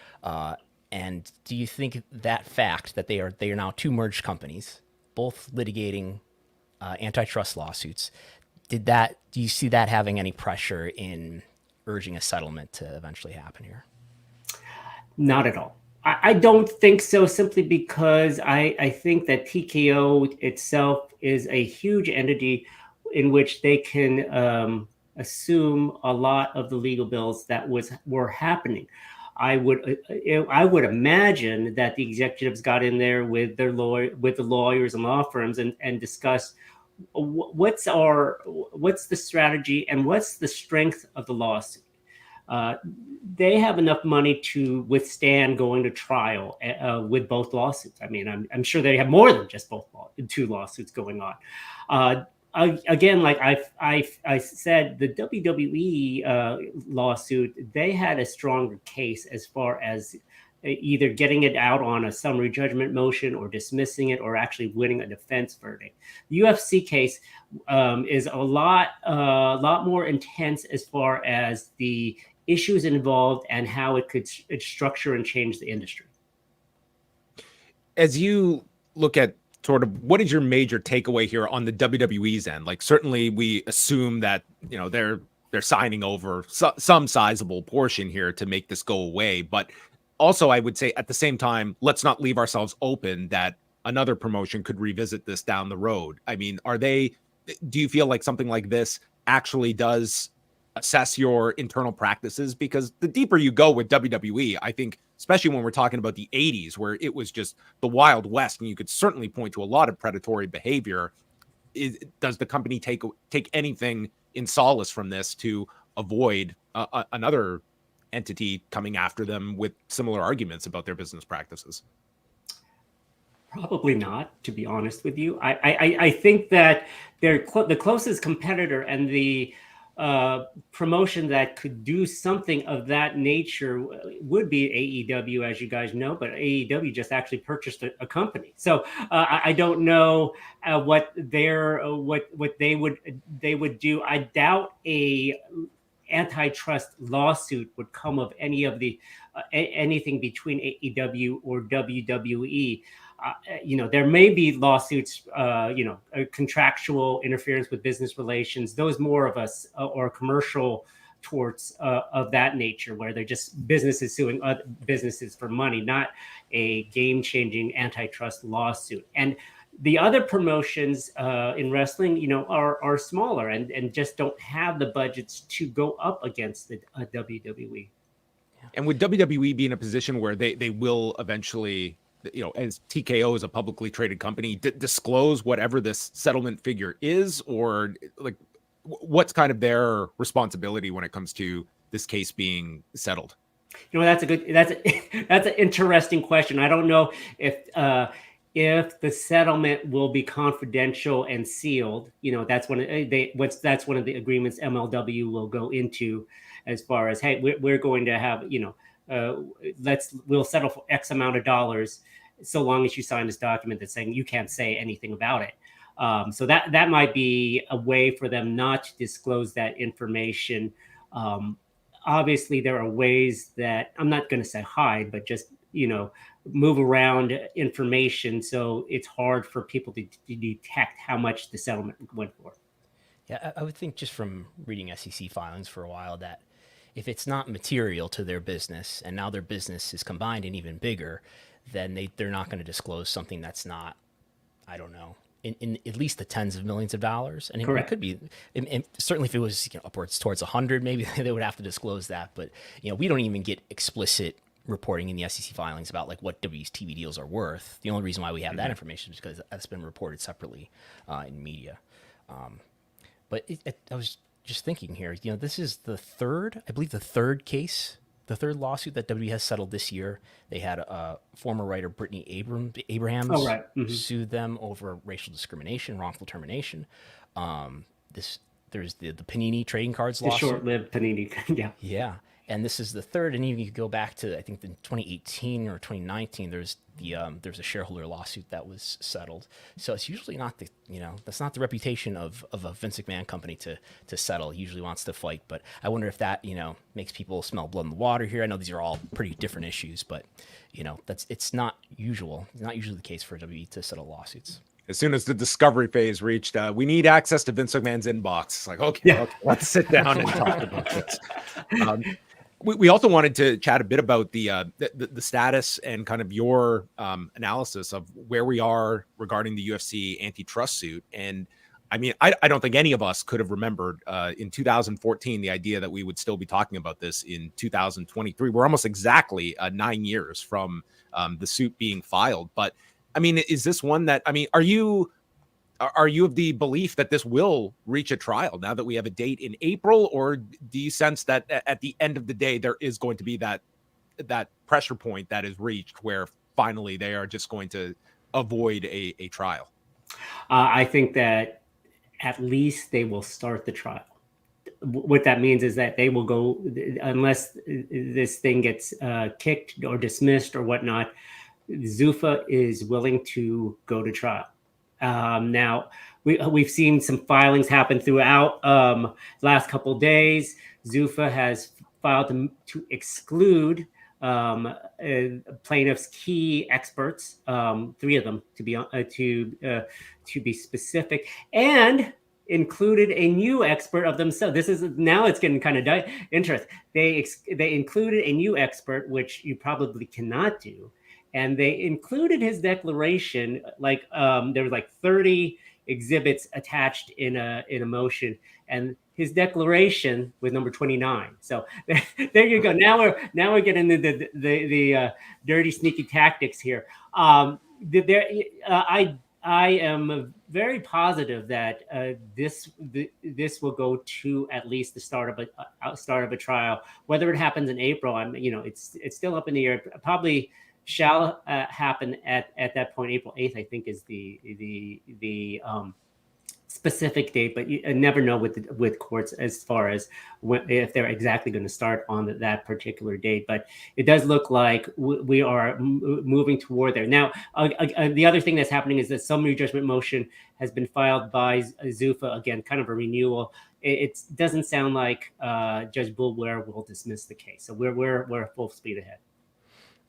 S7: And do you think that fact that they are now two merged companies, both litigating antitrust lawsuits, do you see that having any pressure in urging a settlement to eventually happen here?
S8: Not at all. I don't think so, simply because I think that TKO itself is a huge entity in which they can assume a lot of the legal bills that were happening. I would imagine that the executives got in there with the lawyers and law firms and discussed what's the strategy and what's the strength of the lawsuit. They have enough money to withstand going to trial with both lawsuits. I mean, I'm sure they have more than just two lawsuits going on. Again, like I said, the WWE lawsuit, they had a stronger case as far as either getting it out on a summary judgment motion or dismissing it or actually winning a defense verdict. The UFC case is a lot more intense as far as the issues involved and how it could structure and change the industry.
S6: As you look at sort of what is your major takeaway here on the WWE's end? Like, certainly we assume that, you know, they're signing over some sizable portion here to make this go away. But also, I would say at the same time, let's not leave ourselves open that another promotion could revisit this down the road. I mean, do you feel like something like this actually does assess your internal practices? Because the deeper you go with WWE, I think, especially when we're talking about the 80s, where it was just the Wild West, and you could certainly point to a lot of predatory behavior, does the company take anything in solace from this to avoid another entity coming after them with similar arguments about their business practices?
S8: Probably not, to be honest with you. I think that the closest competitor and the promotion that could do something of that nature would be AEW, as you guys know, but AEW just actually purchased a company. So I don't know what they would do. I doubt a antitrust lawsuit would come of any of the anything between AEW or WWE. There may be lawsuits, contractual interference with business relations, those more of us or commercial torts of that nature, where they're just businesses suing other businesses for money, not a game-changing antitrust lawsuit. And the other promotions in wrestling, are smaller and just don't have the budgets to go up against the WWE.
S6: And would WWE be in a position where they will eventually, as TKO is a publicly traded company, disclose whatever this settlement figure is, or like what's kind of their responsibility when it comes to this case being settled?
S8: That's an interesting question. I don't know if the settlement will be confidential and sealed. That's one of the agreements MLW will go into, as far as, hey, we're going to have, we'll settle for X amount of dollars, so long as you sign this document that's saying you can't say anything about it. So that might be a way for them not to disclose that information. Obviously, there are ways that I'm not going to say hide, but just move around information so it's hard for people to detect how much the settlement went for.
S7: Yeah, I would think, just from reading SEC filings for a while, that if it's not material to their business and now their business is combined and even bigger, then they're not going to disclose something that's not, I don't know, in at least the tens of millions of dollars. And it could be, and certainly if it was upwards towards 100, maybe they would have to disclose that. But we don't even get explicit reporting in the SEC filings about like what WWE's TV deals are worth. The only reason why we have that information is because that's been reported separately in media. But I was just thinking here, this is the third case, the third lawsuit that WWE has settled this year. They had a former writer, Brittany Abrams, sued them over racial discrimination, wrongful termination. They're There's the Panini trading cards
S8: The
S7: lawsuit.
S8: short-lived Panini. Yeah.
S7: Yeah. And this is the third. And even you could go back to, I think, the 2018 or 2019, there's a shareholder lawsuit that was settled. So it's usually not that's not the reputation of a Vince McMahon company to settle. He usually wants to fight. But I wonder if that, makes people smell blood in the water here. I know these are all pretty different issues, but, it's not usual. It's not usually the case for WWE to settle lawsuits.
S6: As soon as the discovery phase reached, we need access to Vince McMahon's inbox. It's like, okay, let's sit down and talk about this. We also wanted to chat a bit about the status and kind of your analysis of where we are regarding the UFC antitrust suit. And I mean, I don't think any of us could have remembered in 2014 the idea that we would still be talking about this in 2023. We're almost exactly 9 years from the suit being filed. But I mean, is this one that, I mean, are you of the belief that this will reach a trial now that we have a date in April, or do you sense that at the end of the day, there is going to be that pressure point that is reached where finally they are just going to avoid a trial?
S8: I think that at least they will start the trial. What that means is that they will go, unless this thing gets kicked or dismissed or whatnot, Zuffa is willing to go to trial. Now, we've seen some filings happen throughout last couple of days. Zuffa has filed to exclude plaintiffs' key experts, 3 of them to be specific, and included a new expert of themselves. This is now it's getting kind of interesting. They included a new expert, which you probably cannot do. And they included his declaration, like there was like 30 exhibits attached in a motion, and his declaration was number 29. So there you go. Now we're getting into the dirty, sneaky tactics here. I am very positive that this will go to at least the start of a trial. Whether it happens in April, it's still up in the air. Probably shall happen at that point. April 8th, I think, is the specific date, but you never know with courts as far as if they're exactly going to start on that particular date. But it does look like we are moving toward there. Now, the other thing that's happening is that summary judgment motion has been filed by Zuffa, again, kind of a renewal. It doesn't sound like Judge Boulware will dismiss the case. So we're full speed ahead.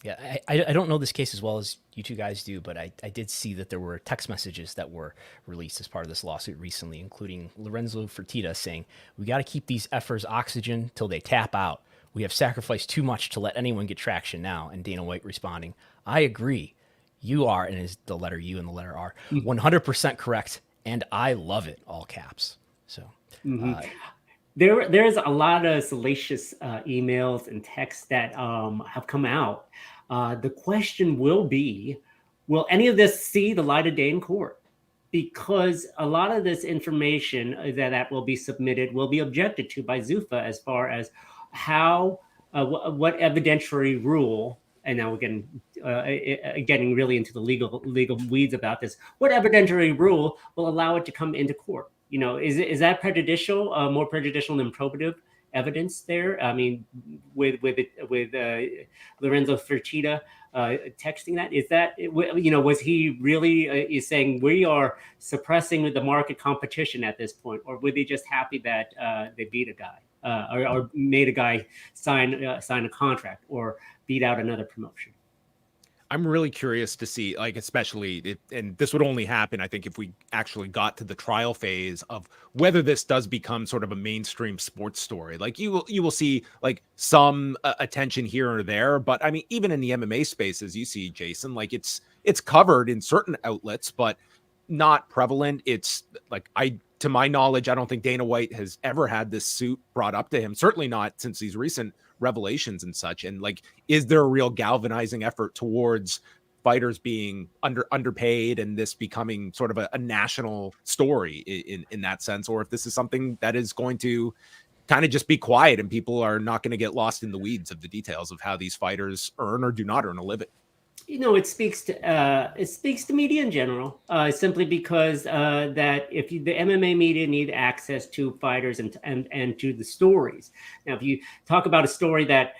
S7: Yeah, I don't know this case as well as you two guys do, but I did see that there were text messages that were released as part of this lawsuit recently, including Lorenzo Fertitta saying, "We got to keep these effers oxygen till they tap out. We have sacrificed too much to let anyone get traction now." And Dana White responding, "I agree. You are," and is the letter U and the letter R, 100% correct, and I love it, all caps. So
S8: There's a lot of salacious emails and texts that have come out. The question will be, will any of this see the light of day in court? Because a lot of this information that will be submitted will be objected to by Zuffa as far as how, what evidentiary rule, and now we're getting really into the legal weeds about this, what evidentiary rule will allow it to come into court? Is that prejudicial, more prejudicial than probative evidence there? I mean, with Lorenzo Fertitta texting that, is that, was he really is saying we are suppressing the market competition at this point, or were they just happy that they beat a guy or made a guy sign a contract or beat out another promotion?
S6: I'm really curious to see, like, especially, and this would only happen, I think, if we actually got to the trial phase of whether this does become sort of a mainstream sports story. Like, you will see like some attention here or there, but I mean, even in the MMA space, as you see, Jason, like it's covered in certain outlets, but not prevalent. It's like, to my knowledge, I don't think Dana White has ever had this suit brought up to him. Certainly not since these recent revelations and such. And like, is there a real galvanizing effort towards fighters being underpaid and this becoming sort of a national story in that sense? Or if this is something that is going to kind of just be quiet and people are not going to get lost in the weeds of the details of how these fighters earn or do not earn a living?
S8: it speaks to media in general, simply because that the MMA media need access to fighters and to the stories. Now, if you talk about a story that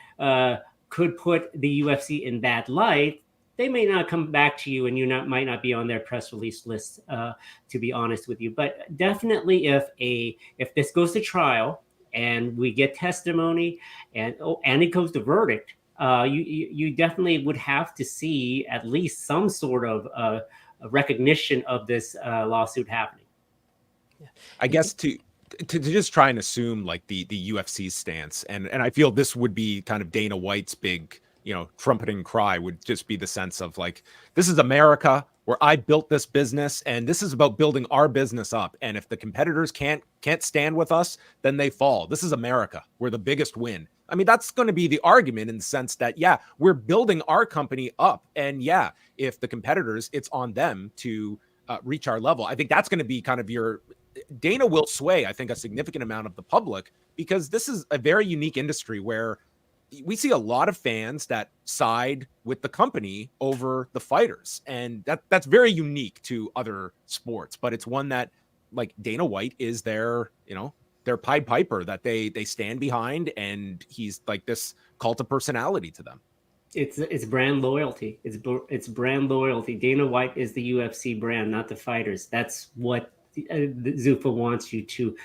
S8: could put the UFC in bad light, they may not come back to you, and might not be on their press release list. To be honest with you, but definitely if this goes to trial and we get testimony and it goes to verdict. You definitely would have to see at least some sort of recognition of this lawsuit happening.
S6: I guess to just try and assume like the UFC's stance, and I feel this would be kind of Dana White's big, trumpeting cry would just be the sense of like, this is America where I built this business, and this is about building our business up. And if the competitors can't stand with us, then they fall. This is America. We're the biggest win. I mean, that's going to be the argument in the sense that, yeah, we're building our company up. And yeah, if the competitors, it's on them to reach our level. I think that's going to be kind of Dana will sway, I think, a significant amount of the public, because this is a very unique industry where we see a lot of fans that side with the company over the fighters. And that's very unique to other sports, but it's one that like Dana White is their Pied Piper that they stand behind, and he's like this cult of personality to them.
S8: It's brand loyalty. It's brand loyalty. Dana White is the UFC brand, not the fighters. That's what Zuffa wants you to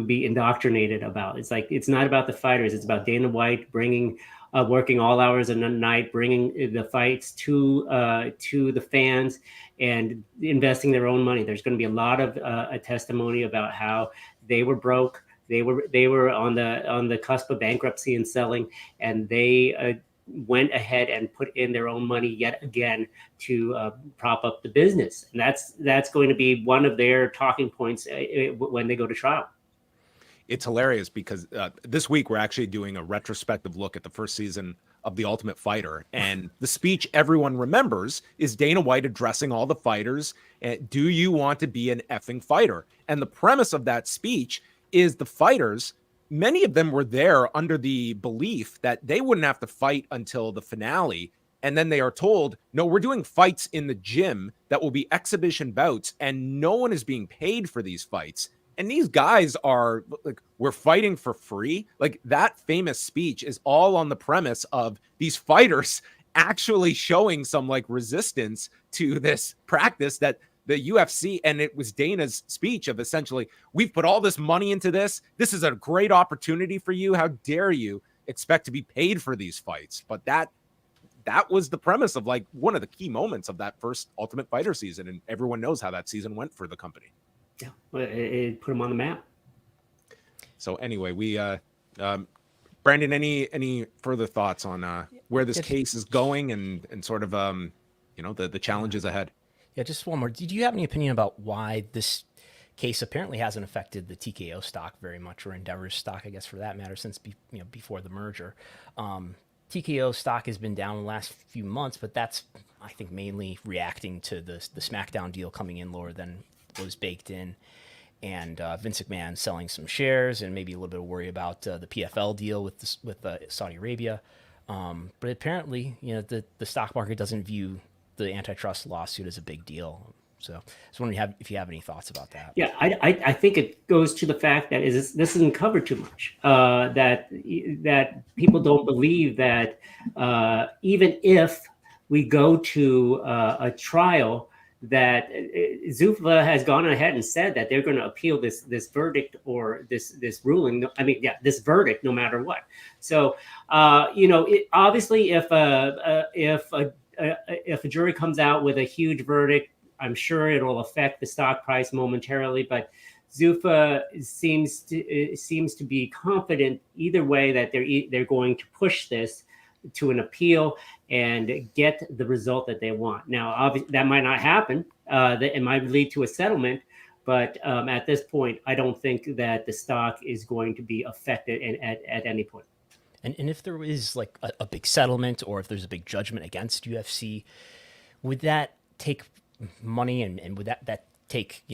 S8: be indoctrinated about. It's like, it's not about the fighters. It's about Dana White working all hours of the night, bringing the fights to the fans and investing their own money. There's going to be a lot of a testimony about how they were broke. They were on the cusp of bankruptcy and selling, and they went ahead and put in their own money yet again to prop up the business. And that's going to be one of their talking points when they go to trial.
S6: It's hilarious because this week we're actually doing a retrospective look at the first season of The Ultimate Fighter. And the speech everyone remembers is Dana White addressing all the fighters. Do you want to be an effing fighter? And the premise of that speech is the fighters, many of them were there under the belief that they wouldn't have to fight until the finale. And then they are told, no, we're doing fights in the gym that will be exhibition bouts, and no one is being paid for these fights. And these guys are like, we're fighting for free. Like, that famous speech is all on the premise of these fighters actually showing some like resistance to this practice that the UFC, and it was Dana's speech of essentially, we've put all this money into this. This is a great opportunity for you. How dare you expect to be paid for these fights? But that was the premise of like one of the key moments of that first Ultimate Fighter season. And everyone knows how that season went for the company.
S8: Yeah, it put them on the map.
S6: So anyway, we Brandon, any further thoughts on where this case is going and sort of the challenges ahead?
S7: Yeah, just one more. Did you have any opinion about why this case apparently hasn't affected the TKO stock very much, or Endeavor's stock, I guess, for that matter, since before the merger? TKO stock has been down in the last few months, but that's, I think, mainly reacting to the SmackDown deal coming in lower than was baked in, and Vince McMahon selling some shares, and maybe a little bit of worry about the PFL deal with Saudi Arabia. But apparently, the stock market doesn't view the antitrust lawsuit as a big deal. So I was wondering if you have any thoughts about that.
S8: Yeah, I think it goes to the fact that this isn't covered too much. That people don't believe that even if we go to a trial, that Zuffa has gone ahead and said that they're going to appeal this verdict or this ruling. This verdict, no matter what. So, obviously, if a jury comes out with a huge verdict, I'm sure it'll affect the stock price momentarily. But Zuffa seems to be confident either way that they're going to push this to an appeal and get the result that they want. Now, obviously, that might not happen. That it might lead to a settlement, but at this point, I don't think that the stock is going to be affected at any point.
S7: And if there is like a big settlement, or if there's a big judgment against UFC, would that take money, and would that take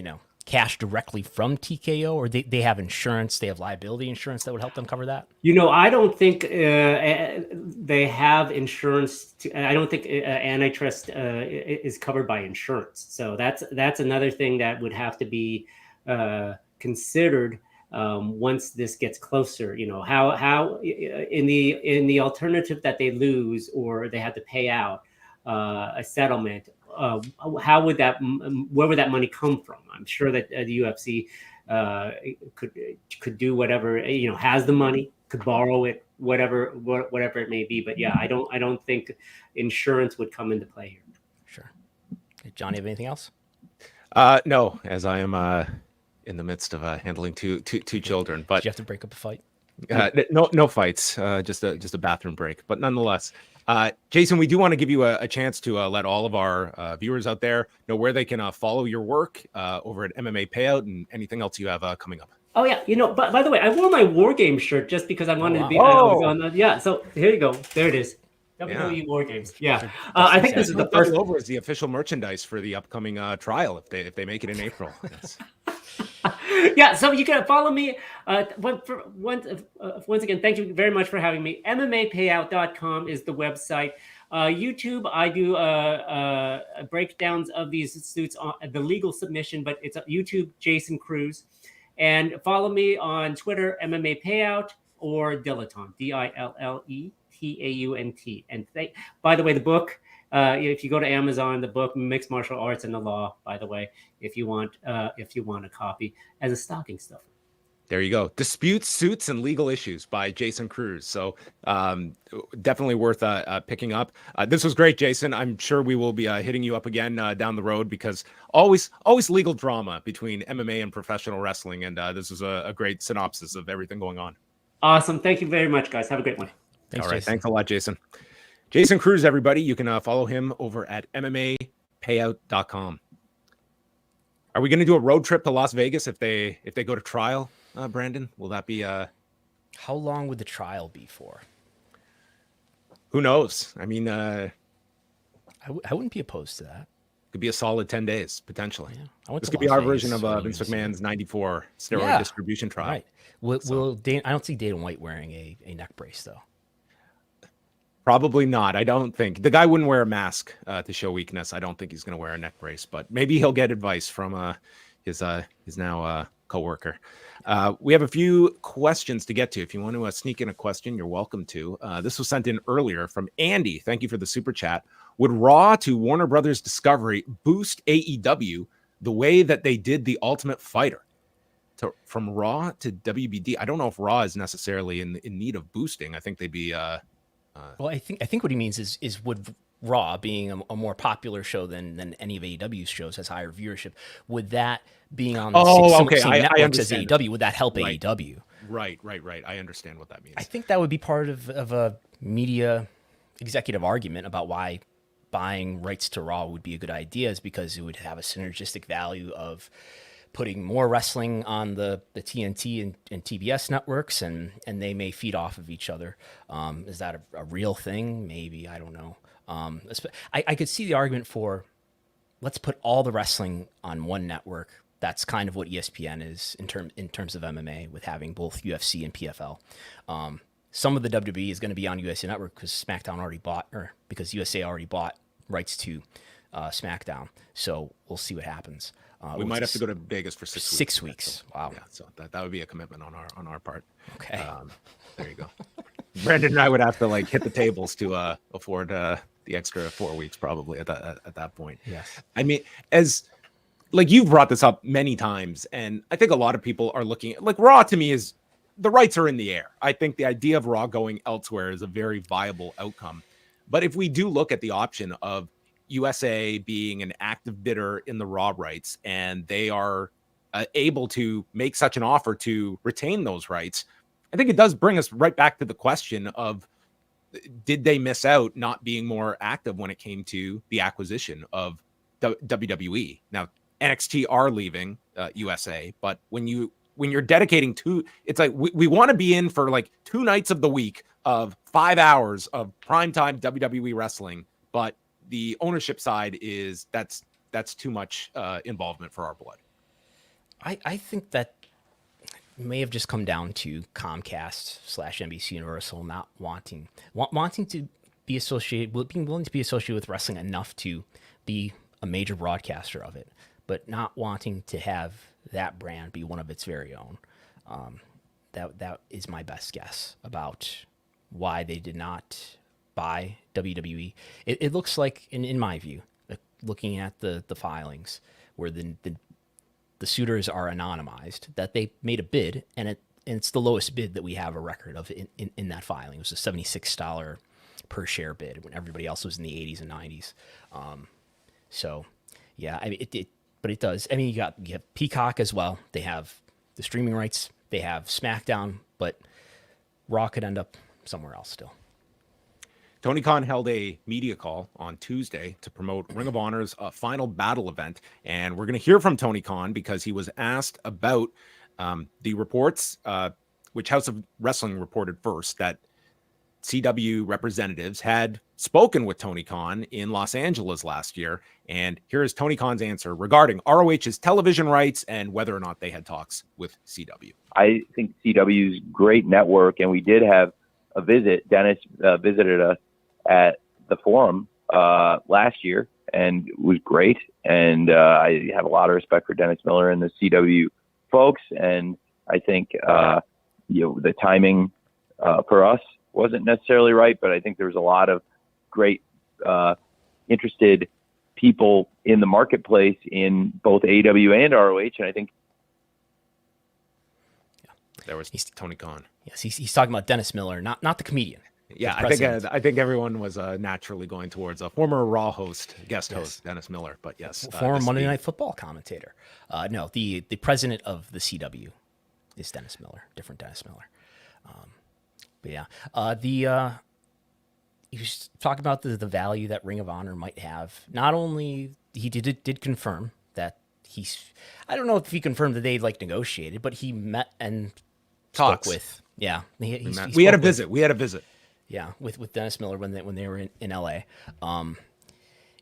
S7: cash directly from TKO, or they have insurance, they have liability insurance that would help them cover that?
S8: I don't think they have insurance. I don't think antitrust is covered by insurance. So that's another thing that would have to be considered once this gets closer. How in the alternative that they lose or they have to pay out a settlement. How would where would that money come from? I'm sure that the UFC could do whatever, has the money, could borrow it, whatever it may be. But yeah, I don't think insurance would come into play here.
S7: Sure. Okay, Johnny, have anything else?
S6: No, as I am in the midst of handling two children. But
S7: did you have to break up a fight?
S6: No fights, just a bathroom break. But nonetheless, Jason, we do want to give you a chance to let all of our viewers out there know where they can follow your work over at MMA Payout and anything else you have coming up.
S8: Oh yeah, but by the way, I wore my War Games shirt just because I wanted to be. Yeah, so here you go. There it is. WWE War Games. Yeah, I think this is the first.
S6: Over as the official merchandise for the upcoming trial if they make it in April. Yes.
S8: Yeah, so you can follow me. Once again, thank you very much for having me. MMApayout.com is the website. YouTube, I do breakdowns of these suits on the legal submission, but it's YouTube Jason Cruz. And follow me on Twitter, MMA Payout, or Dilettante, DILLETAUNT. And by the way, the book. If you go to Amazon, the book Mixed Martial Arts and the Law, by the way, if you want a copy as a stocking stuffer.
S6: There you go. Disputes, Suits, and Legal Issues by Jason Cruz. So definitely worth picking up. This was great, Jason. I'm sure we will be hitting you up again down the road because always legal drama between MMA and professional wrestling. And this was a great synopsis of everything going on.
S8: Awesome. Thank you very much, guys. Have a great one.
S6: Thanks, all right. Jason. Thanks a lot, Jason. Jason Cruz, everybody. You can follow him over at MMApayout.com. Are we going to do a road trip to Las Vegas if they go to trial, Brandon? Will that be
S7: How long would the trial be for?
S6: Who knows? I mean,
S7: I wouldn't be opposed to that.
S6: Could be a solid 10 days, potentially.
S7: Yeah.
S6: This could be our version of Vince McMahon's 94 steroid distribution trial.
S7: Right. I don't see Dana White wearing a neck brace, though.
S6: Probably not. I don't think. The guy wouldn't wear a mask to show weakness. I don't think he's going to wear a neck brace, but maybe he'll get advice from his now coworker. We have a few questions to get to. If you want to sneak in a question, you're welcome to. This was sent in earlier from Andy. Thank you for the super chat. Would Raw to Warner Brothers Discovery boost AEW the way that they did The Ultimate Fighter? From Raw to WBD, I don't know if Raw is necessarily in need of boosting. I think they'd be...
S7: Well, I think what he means is would Raw being a more popular show than any of AEW's shows has higher viewership, would that being on the same networks as AEW, would that help AEW?
S6: Right. I understand what that means.
S7: I think that would be part of a media executive argument about why buying rights to Raw would be a good idea, is because it would have a synergistic value of putting more wrestling on the TNT and TBS networks, and they may feed off of each other. Is that a real thing? Maybe, I don't know. I could see the argument for let's put all the wrestling on one network. That's kind of what ESPN is in terms of MMA, with having both UFC and PFL. Some of the WWE is going to be on USA Network because SmackDown already bought, or because USA already bought rights to SmackDown. So we'll see what happens.
S6: We might have to go to Vegas for 6 weeks.
S7: 6 weeks. Wow.
S6: Yeah, so that would be a commitment on our part.
S7: Okay.
S6: There you go. Brandon and I would have to hit the tables to afford the extra 4 weeks probably at that point.
S7: Yes.
S6: I mean, as you've brought this up many times, and I think a lot of people are looking at Raw. To me, is the rights are in the air. I think the idea of Raw going elsewhere is a very viable outcome. But if we do look at the option of USA being an active bidder in the Raw rights, and they are able to make such an offer to retain those rights, I think it does bring us right back to the question of, did they miss out not being more active when it came to the acquisition of WWE? Now, NXT are leaving USA, but when you're dedicating it's like we want to be in for 2 nights of the week of 5 hours of primetime WWE wrestling, but the ownership side is that's too much involvement for our blood.
S7: I think that may have just come down to Comcast / NBC Universal not wanting to be associated, being willing to be associated with wrestling enough to be a major broadcaster of it, but not wanting to have that brand be one of its very own. That is my best guess about why they did not buy WWE. It looks like, in my view, looking at the filings where the suitors are anonymized, that they made a bid, and it's the lowest bid that we have a record of in that filing. It was a $76 per share bid when everybody else was in the 80s and 90s. So yeah, I mean but it does. I mean, you have Peacock as well. They have the streaming rights. They have SmackDown, but Raw could end up somewhere else still.
S6: Tony Khan held a media call on Tuesday to promote Ring of Honor's Final Battle event. And we're going to hear from Tony Khan because he was asked about the reports, which House of Wrestling reported first, that CW representatives had spoken with Tony Khan in Los Angeles last year. And here is Tony Khan's answer regarding ROH's television rights and whether or not they had talks with CW.
S9: I think CW's great network, and we did have a visit. Dennis visited us at the Forum last year, and it was great. And I have a lot of respect for Dennis Miller and the CW folks. And I think the timing for us wasn't necessarily right, but I think there's a lot of great interested people in the marketplace in both AEW and ROH. And I think
S6: there was Tony Khan.
S7: Yes, he's talking about Dennis Miller, not the comedian.
S6: Yeah, I think everyone was naturally going towards a former Raw guest host, Dennis Miller. But yes,
S7: former Monday Night Football commentator. No, the president of the CW is Dennis Miller, different Dennis Miller. But yeah, he was talking about the value that Ring of Honor might have. Not only he did confirm that I don't know if he confirmed that they negotiated, but he met and spoke with. Yeah,
S6: we had a visit.
S7: Yeah, with Dennis Miller when they were in LA.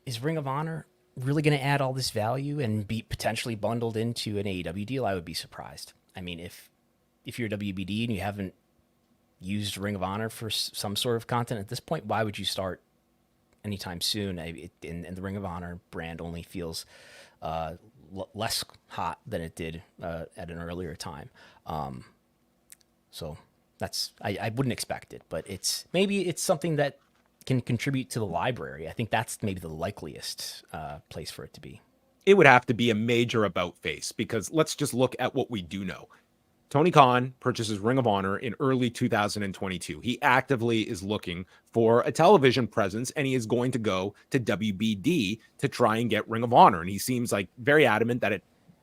S7: Is Ring of Honor really going to add all this value and be potentially bundled into an AEW deal? I would be surprised. I mean, if you're WBD and you haven't used Ring of Honor for some sort of content at this point, why would you start anytime soon? And the Ring of Honor brand only feels less hot than it did at an earlier time. So I wouldn't expect it, but maybe it's something that can contribute to the library. I think that's maybe the likeliest place for it to be.
S6: It would have to be a major about face, because let's just look at what we do know. Tony Khan purchases Ring of Honor in early 2022. He actively is looking for a television presence, and he is going to go to WBD to try and get Ring of Honor. And he seems very adamant that it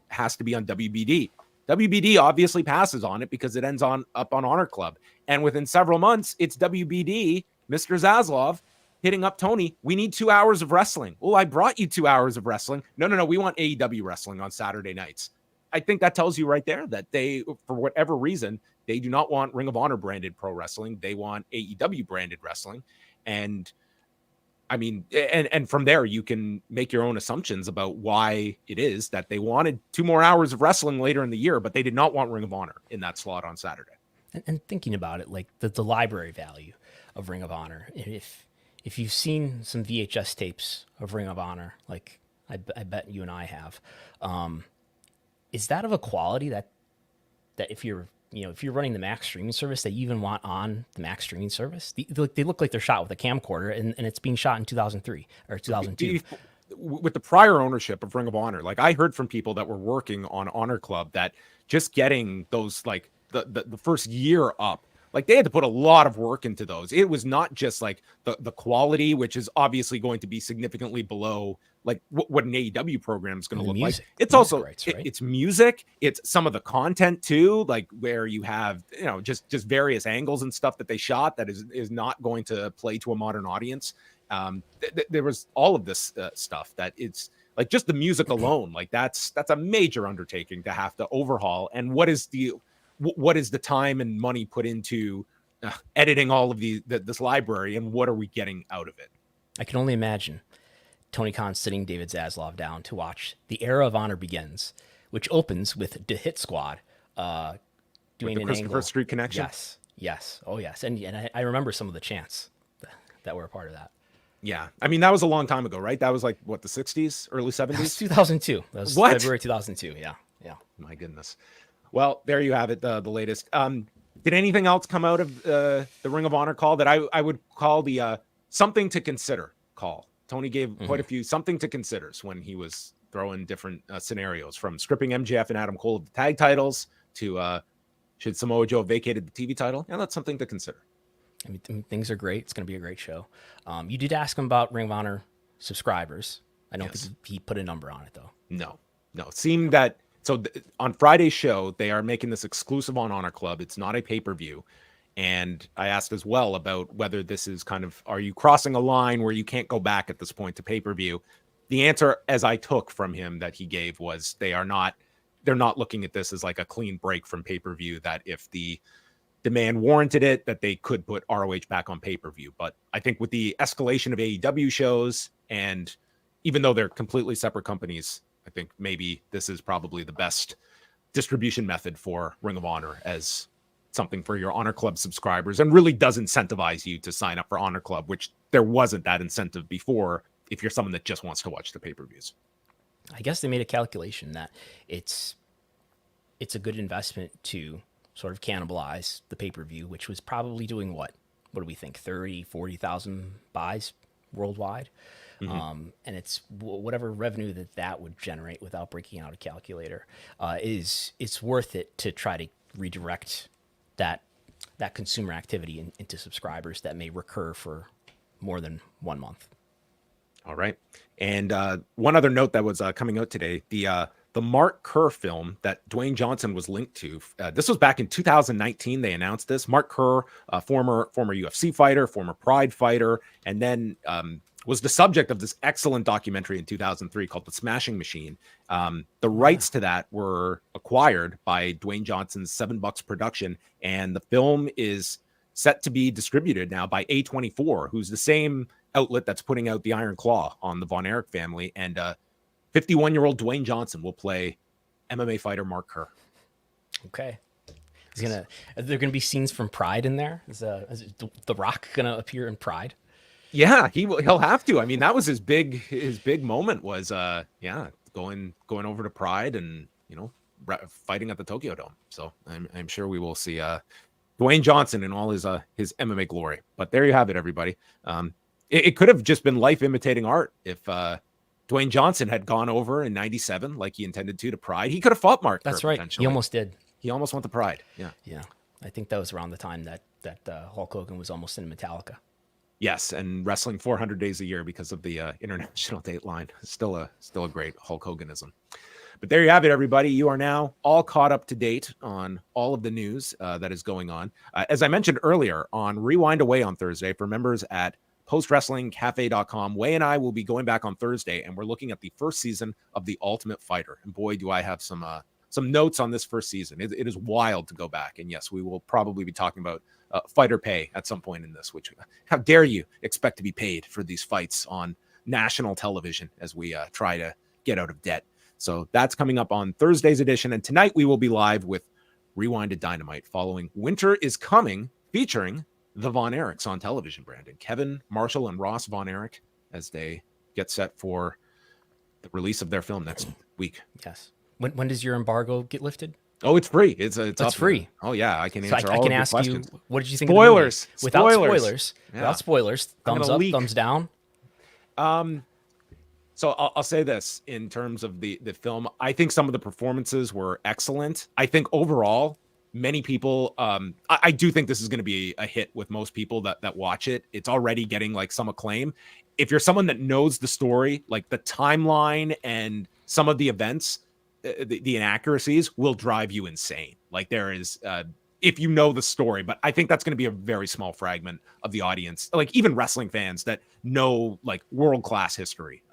S6: has to be on WBD. WBD obviously passes on it because it ends up on Honor Club. And within several months, it's WBD, Mr. Zaslav, hitting up Tony. We need 2 hours of wrestling. Oh, I brought you 2 hours of wrestling. No. We want AEW wrestling on Saturday nights. I think that tells you right there that they, for whatever reason, they do not want Ring of Honor branded pro wrestling. They want AEW branded wrestling. And I mean, and from there, you can make your own assumptions about why it is that they wanted 2 more hours of wrestling later in the year, but they did not want Ring of Honor in that slot on Saturday.
S7: And thinking about it, the library value of Ring of Honor, if you've seen some VHS tapes of Ring of Honor, I bet you and I have, is that of a quality that if you're running the Max streaming service, that you even want on the Max streaming service? They look like they're shot with a camcorder, and it's being shot in 2003 or 2002.
S6: With the prior ownership of Ring of Honor, I heard from people that were working on Honor Club that just getting those the first year up, they had to put a lot of work into those. It was not just the quality, which is obviously going to be significantly below what an AEW program is going to look like. It's also rights, right? It's music. It's some of the content too, where you have just various angles and stuff that they shot that is not going to play to a modern audience. There was all of this stuff that it's just the music alone. That's a major undertaking to have to overhaul. And what is the time and money put into editing all of this library, and what are we getting out of it?
S7: I can only imagine Tony Khan sitting David Zaslav down to watch The Era of Honor Begins which opens with the Hit Squad doing
S6: the
S7: an
S6: Christopher
S7: angle.
S6: Street connection.
S7: Yes. Oh, yes. And I remember some of the chants that were a part of that.
S6: Yeah. I mean, that was a long time ago, right? That was like, what, the 60s, early 70s?
S7: That was 2002. That was
S6: What?
S7: February 2002. Yeah.
S6: My goodness. Well, there you have it, the latest. Did anything else come out of the Ring of Honor call that I would call the something to consider call? Tony gave quite a few something to considers when he was throwing different scenarios, from stripping MJF and Adam Cole of the tag titles to should Samoa Joe have vacated the TV title? Yeah, that's something to consider.
S7: I mean, things are great. It's going to be a great show. You did ask him about Ring of Honor subscribers. I don't think he put a number on it, though.
S6: No. It seemed that on Friday's show, they are making this exclusive on Honor Club. It's not a pay-per-view. And I asked as well about whether this is kind of, are you crossing a line where you can't go back at this point to pay-per-view? The answer, as I took from him that he gave, was they're not looking at this as like a clean break from pay-per-view, that if the demand warranted it, that they could put ROH back on pay-per-view. But I think with the escalation of AEW shows, and even though they're completely separate companies, I think maybe this is probably the best distribution method for Ring of Honor as something for your Honor Club subscribers, and really does incentivize you to sign up for Honor Club, which there wasn't that incentive before if you're someone that just wants to watch the pay-per-views.
S7: I guess they made a calculation that it's a good investment to sort of cannibalize the pay-per-view, which was probably doing what do we think, 30, 40,000 buys worldwide. And it's whatever revenue that would generate without breaking out a calculator it's worth it to try to redirect that consumer activity into subscribers that may recur for more than 1 month.
S6: All right. And one other note that was coming out today, the Mark Kerr film that Dwayne Johnson was linked to. This was back in 2019. They announced this. Mark Kerr, former UFC fighter, former Pride fighter, and then was the subject of this excellent documentary in 2003 called The Smashing Machine. The rights to that were acquired by Dwayne Johnson's $7 production, and the film is set to be distributed now by A24, who's the same outlet that's putting out the Iron Claw on the Von Erich family. And 51-year-old Dwayne Johnson will play MMA fighter Mark Kerr.
S7: Okay. Are there gonna be scenes from Pride in there? Is The Rock gonna appear in Pride?
S6: Yeah, he'll have to. I mean, that was his big moment was going over to Pride and fighting at the Tokyo Dome. So I'm sure we will see Dwayne Johnson in all his MMA glory. But there you have it, everybody. It could have just been life imitating art if Dwayne Johnson had gone over in '97 like he intended to Pride. He could have fought Mark.
S7: That's
S6: Kerr,
S7: right. He almost did.
S6: He almost went to Pride. Yeah.
S7: I think that was around the time that Hulk Hogan was almost in Metallica.
S6: Yes, and wrestling 400 days a year because of the international Dateline. Still a great Hulk Hoganism. But there you have it, everybody. You are now all caught up to date on all of the news that is going on. As I mentioned earlier, on Rewind Away on Thursday, for members at postwrestlingcafe.com, Way and I will be going back on Thursday, and we're looking at the first season of The Ultimate Fighter. And boy, do I have some notes on this first season. It is wild to go back. And yes, we will probably be talking about fighter pay at some point in this, which how dare you expect to be paid for these fights on national television as we try to get out of debt. So that's coming up on Thursday's edition. And tonight we will be live with Rewinded Dynamite following Winter is Coming, featuring the Von Erichs on television, Brandon. Kevin, Marshall, and Ross Von Erich as they get set for the release of their film next week.
S7: Yes. When does your embargo get lifted?
S6: Oh, it's free. It's up
S7: free.
S6: Oh yeah, I can
S7: So
S6: answer
S7: I
S6: all
S7: can
S6: of your
S7: ask
S6: questions.
S7: you, what did you think?
S6: Spoilers.
S7: Of the movie? Without
S6: Spoilers. Yeah.
S7: Without spoilers. Thumbs up,
S6: leak.
S7: thumbs down.
S6: So I'll say this in terms of the film. I think some of the performances were excellent. I think overall, many people, I do think this is going to be a hit with most people that watch it. It's already getting like some acclaim. If you're someone that knows the story, like the timeline and some of the events, the inaccuracies will drive you insane. Like there is, if you know the story, but I think that's going to be a very small fragment of the audience. Like even wrestling fans that know like world-class history,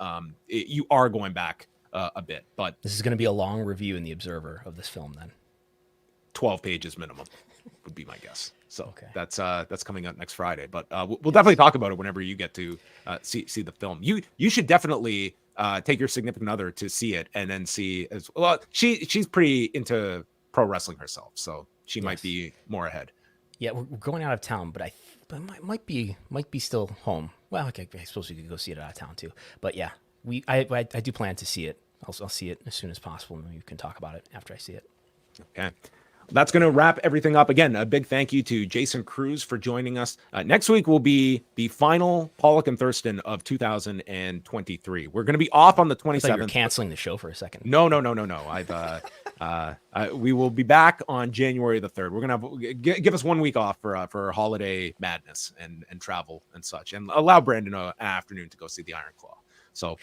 S6: you are going back a bit, but
S7: This is going to be a long review in The Observer of this film then.
S6: 12 pages minimum would be my guess. So
S7: Okay.
S6: that's coming out next Friday, but we'll definitely talk about it whenever you get to see the film. You should definitely take your significant other to see it, and then see as well. She's pretty into pro wrestling herself, so she might be more ahead.
S7: Yeah, we're going out of town, but might be still home. Well, okay, I suppose we could go see it out of town too. But yeah, I do plan to see it. I'll see it as soon as possible, and we can talk about it after I see it.
S6: Okay. That's going to wrap everything up. Again, a big thank you to Jason Cruz for joining us. Next week will be the final Pollock and Thurston of 2023. We're going to be off on the 27th.
S7: You're canceling the show for a second.
S6: No. We will be back on January the 3rd. We're going to give us 1 week off for holiday madness and travel and such, and allow Brandon an afternoon to go see the Iron Claw. So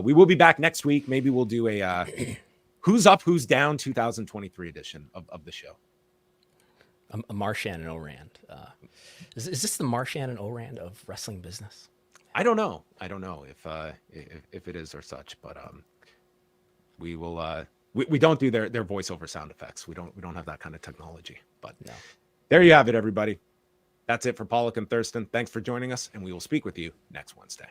S6: we will be back next week. Maybe we'll do a Who's Up, Who's Down 2023 edition of the show.
S7: A Marshan and Orand. Is this the Marshan and Orand of wrestling business?
S6: I don't know if it is or such, but we will. We don't do their voiceover sound effects. We don't have that kind of technology. But no. There you have it, everybody. That's it for Pollock and Thurston. Thanks for joining us, and we will speak with you next Wednesday.